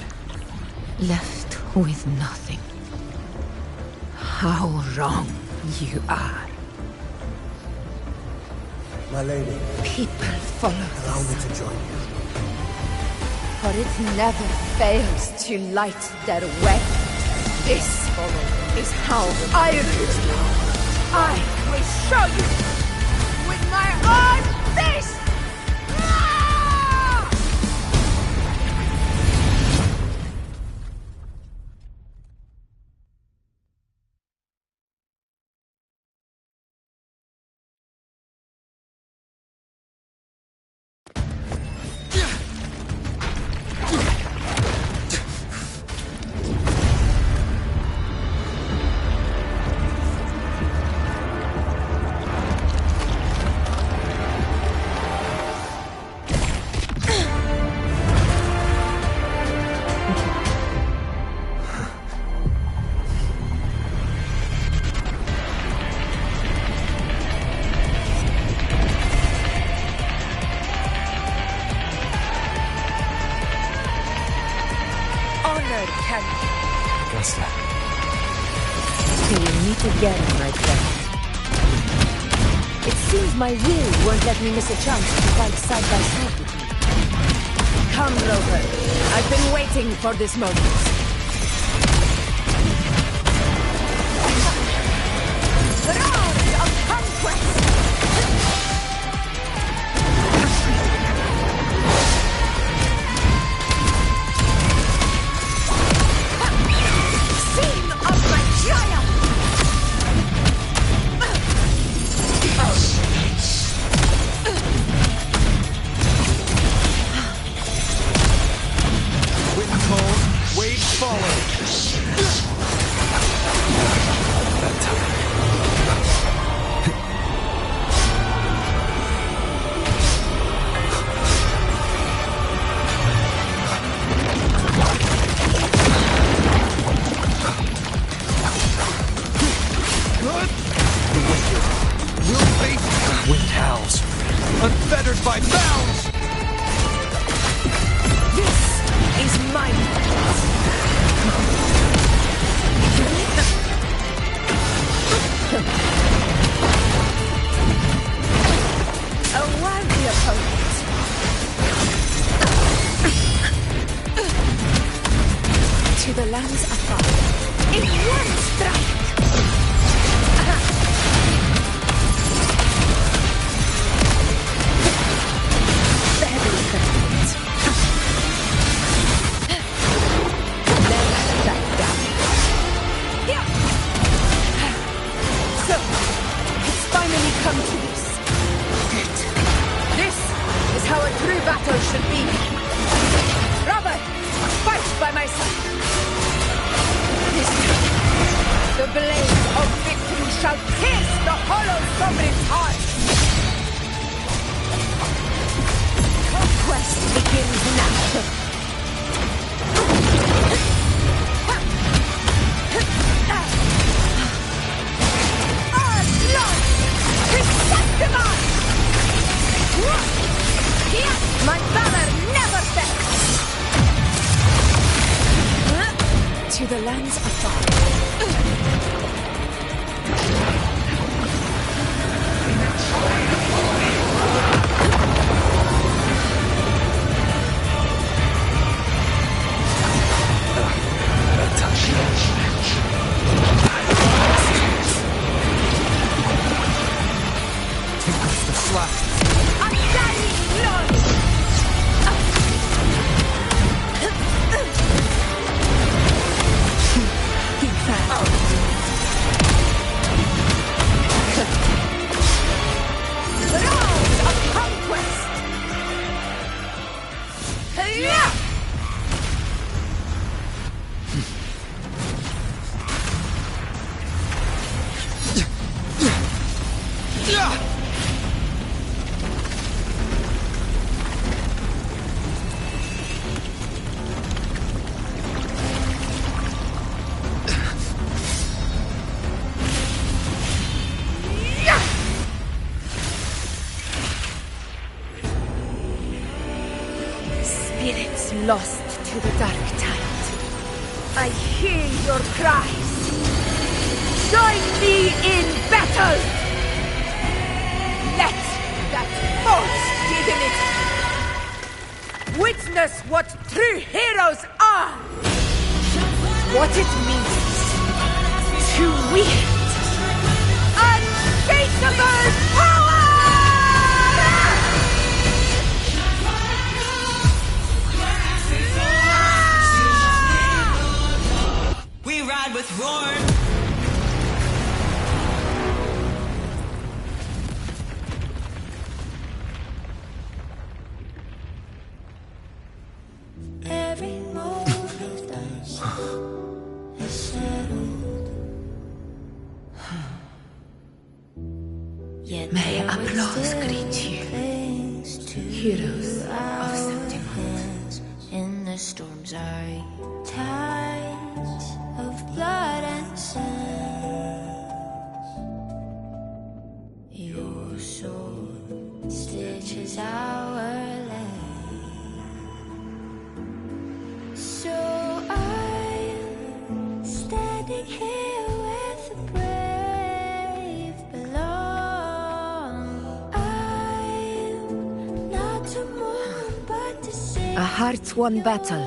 Left with nothing. How wrong you are. My lady. People follow Allow me to join you. For it never fails to light their way. This is how I rule. I will show you with my own fist! Augusta. Till we meet again, my friend. It seems my will won't let me miss a chance to fight side by side with you. Come, Rover. I've been waiting for this moment. Round of conquest! wind howls, unfettered by bounds! This is my a worthy opponent. To the lands afar. In one strike! The heavily curtains. Never back down. Yeah. So, it's finally come to this. Good. This is how a true battle should be. Robert, fight by my side. This time, the blade of victory shall pierce the hollow sovereign's heart. Conquest begins now. My valor never fails! To the lands afar. Tinkles the slap. Undying Lord! Round of conquest! Yeah! Spirits lost to the dark tide. I hear your cries. Join me in battle! Let that false divinity witness what true heroes are! What it means to wield unshakable power! We ride with roar. Every moment is settled. Yet May applause greet you, heroes of Septimus. In the storms are tides of blood and sand. Your sword stitches our land. So I'm standing here where the brave belong. I'm not to mourn but to sing. A heart-won battle,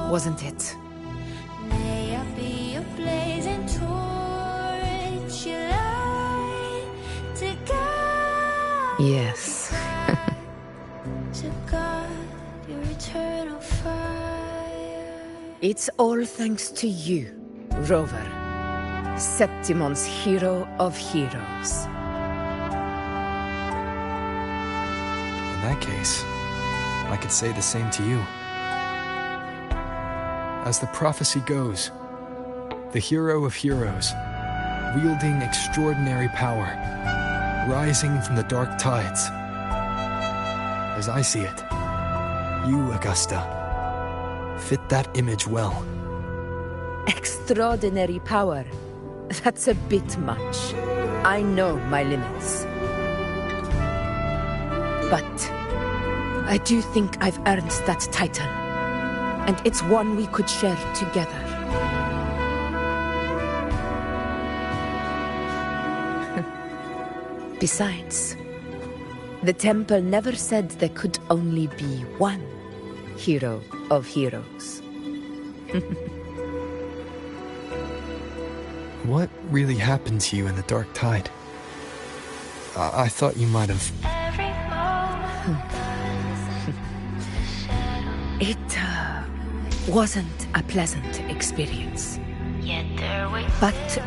wasn't it? May I be a blazing torch you light to guide. Yes. To guard your eternal fire. It's all thanks to you, Rover. Septimon's hero of heroes. In that case, I could say the same to you. As the prophecy goes, the hero of heroes, wielding extraordinary power, rising from the dark tides. As I see it, you, Augusta, fit that image well. Extraordinary power. That's a bit much. I know my limits. But I do think I've earned that title, and it's one we could share together. Besides, the temple never said there could only be one hero of heroes. What really happened to you in the Dark Tide? I thought you might have... It wasn't a pleasant experience. But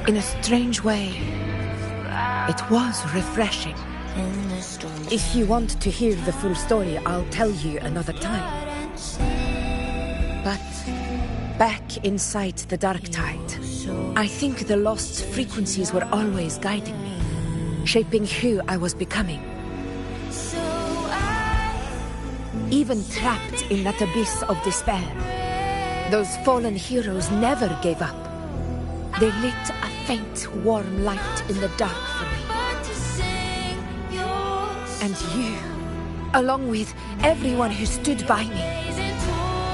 in a strange way, it was refreshing. If you want to hear the full story, I'll tell you another time. But back inside the Dark Tide, I think the lost frequencies were always guiding me, shaping who I was becoming. Even trapped in that abyss of despair, those fallen heroes never gave up. They lit a faint, warm light in the dark for me. And you, along with everyone who stood by me.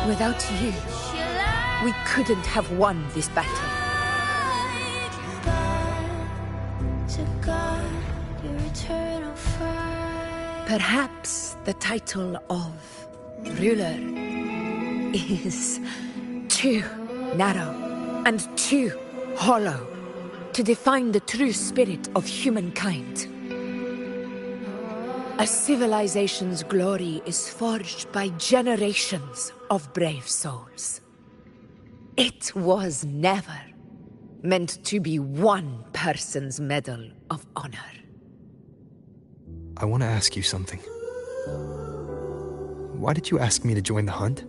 Without you, we couldn't have won this battle. Perhaps the title of ruler is too narrow and too hollow to define the true spirit of humankind. A civilization's glory is forged by generations of brave souls. It was never meant to be one person's medal of honor. I want to ask you something. Why did you ask me to join the hunt?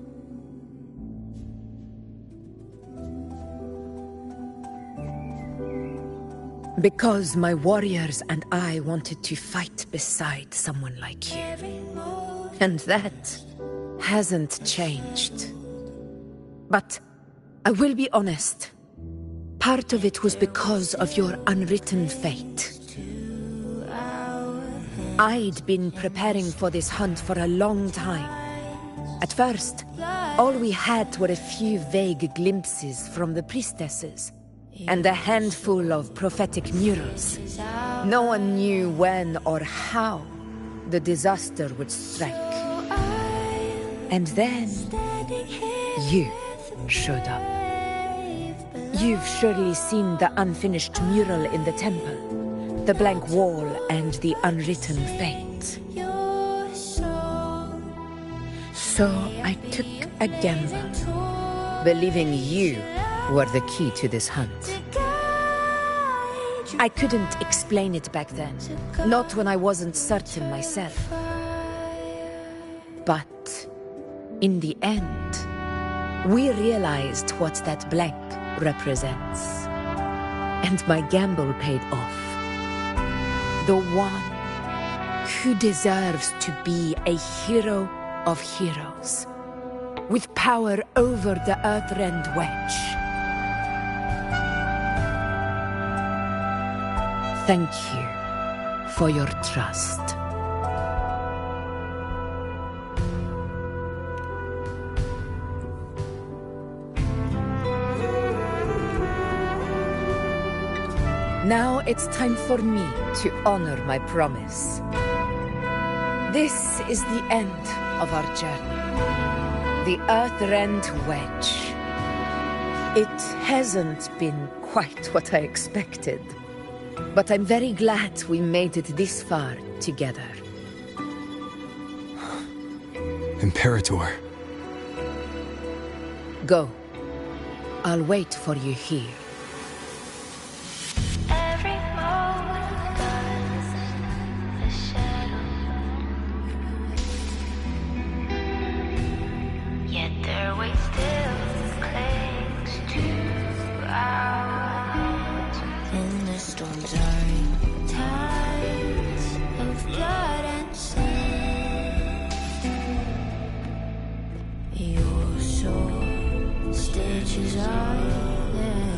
Because my warriors and I wanted to fight beside someone like you. And that hasn't changed. But I will be honest. Part of it was because of your unwritten fate. I'd been preparing for this hunt for a long time. At first, all we had were a few vague glimpses from the priestesses, and a handful of prophetic murals. No one knew when or how the disaster would strike. And then, you showed up. You've surely seen the unfinished mural in the temple, the blank wall and the unwritten fate. So I took a gamble, believing you were the key to this hunt. I couldn't explain it back then, not when I wasn't certain myself. But in the end, we realized what that blank represents. And my gamble paid off. The one who deserves to be a hero of heroes, with power over the Earthrend Wedge. Thank you for your trust. Now it's time for me to honor my promise. This is the end of our journey. The Earthrend Wedge. It hasn't been quite what I expected, but I'm very glad we made it this far together. Imperator. Go. I'll wait for you here. Stitches are there.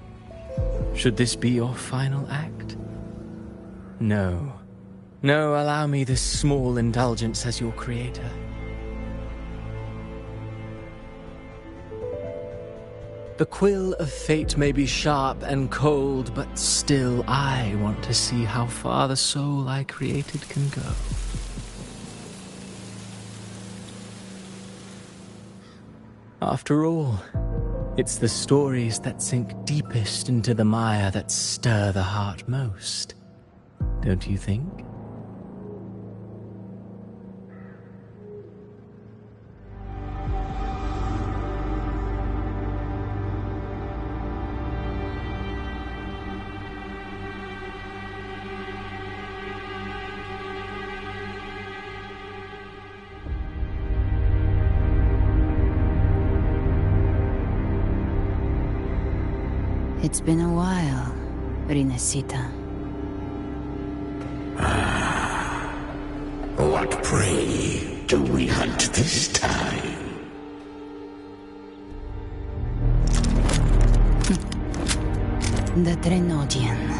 Should this be your final act? No. No, allow me this small indulgence as your creator. The quill of fate may be sharp and cold, but still I want to see how far the soul I created can go. After all, it's the stories that sink deepest into the mire that stir the heart most, don't you think? It's been a while, Rinesita. What prey do we hunt this time? The Trenodian.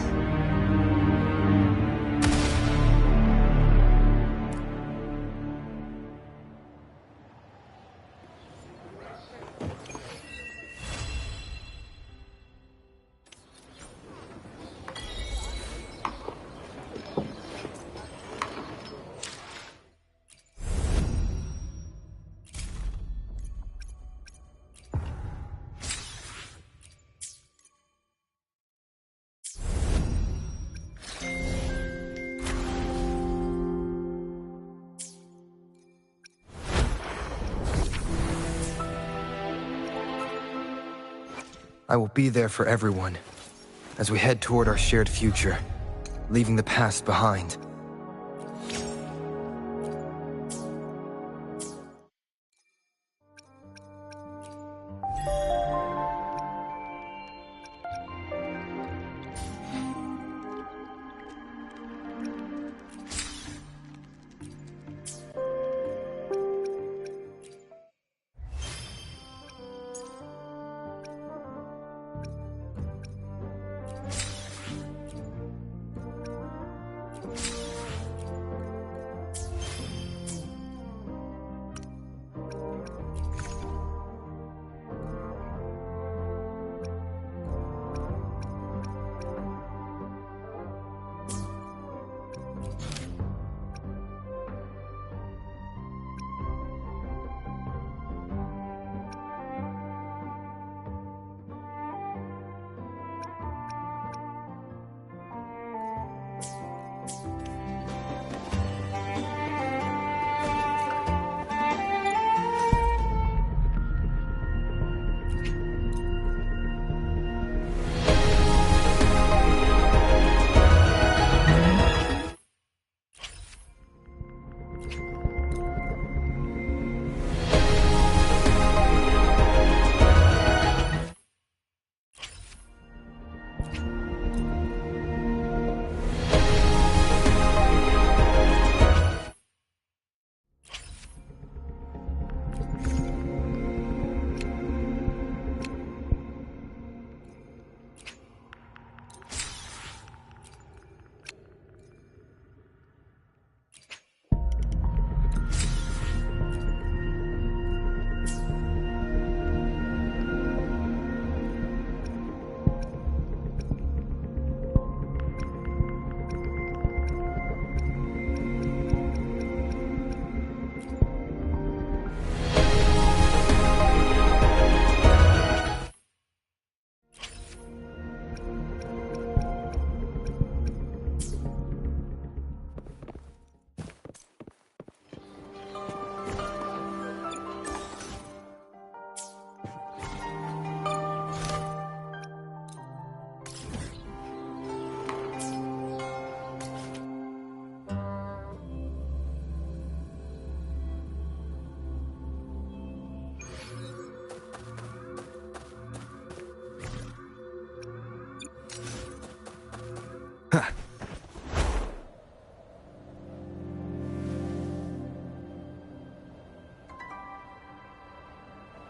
I will be there for everyone, as we head toward our shared future, leaving the past behind.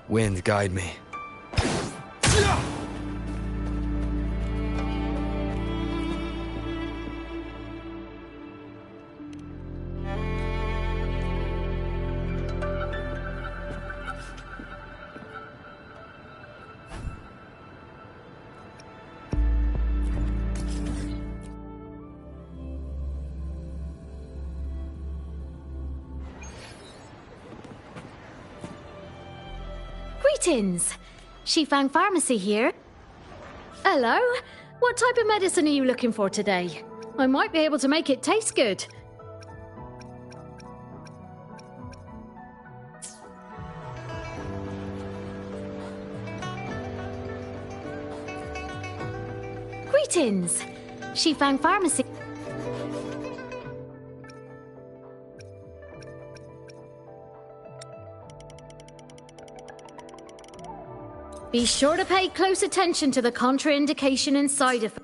Wind, guide me. Greetings! Shifang Pharmacy here. Hello. What type of medicine are you looking for today? I might be able to make it taste good. Greetings! Shifang Pharmacy. Be sure to pay close attention to the contraindication and side effects.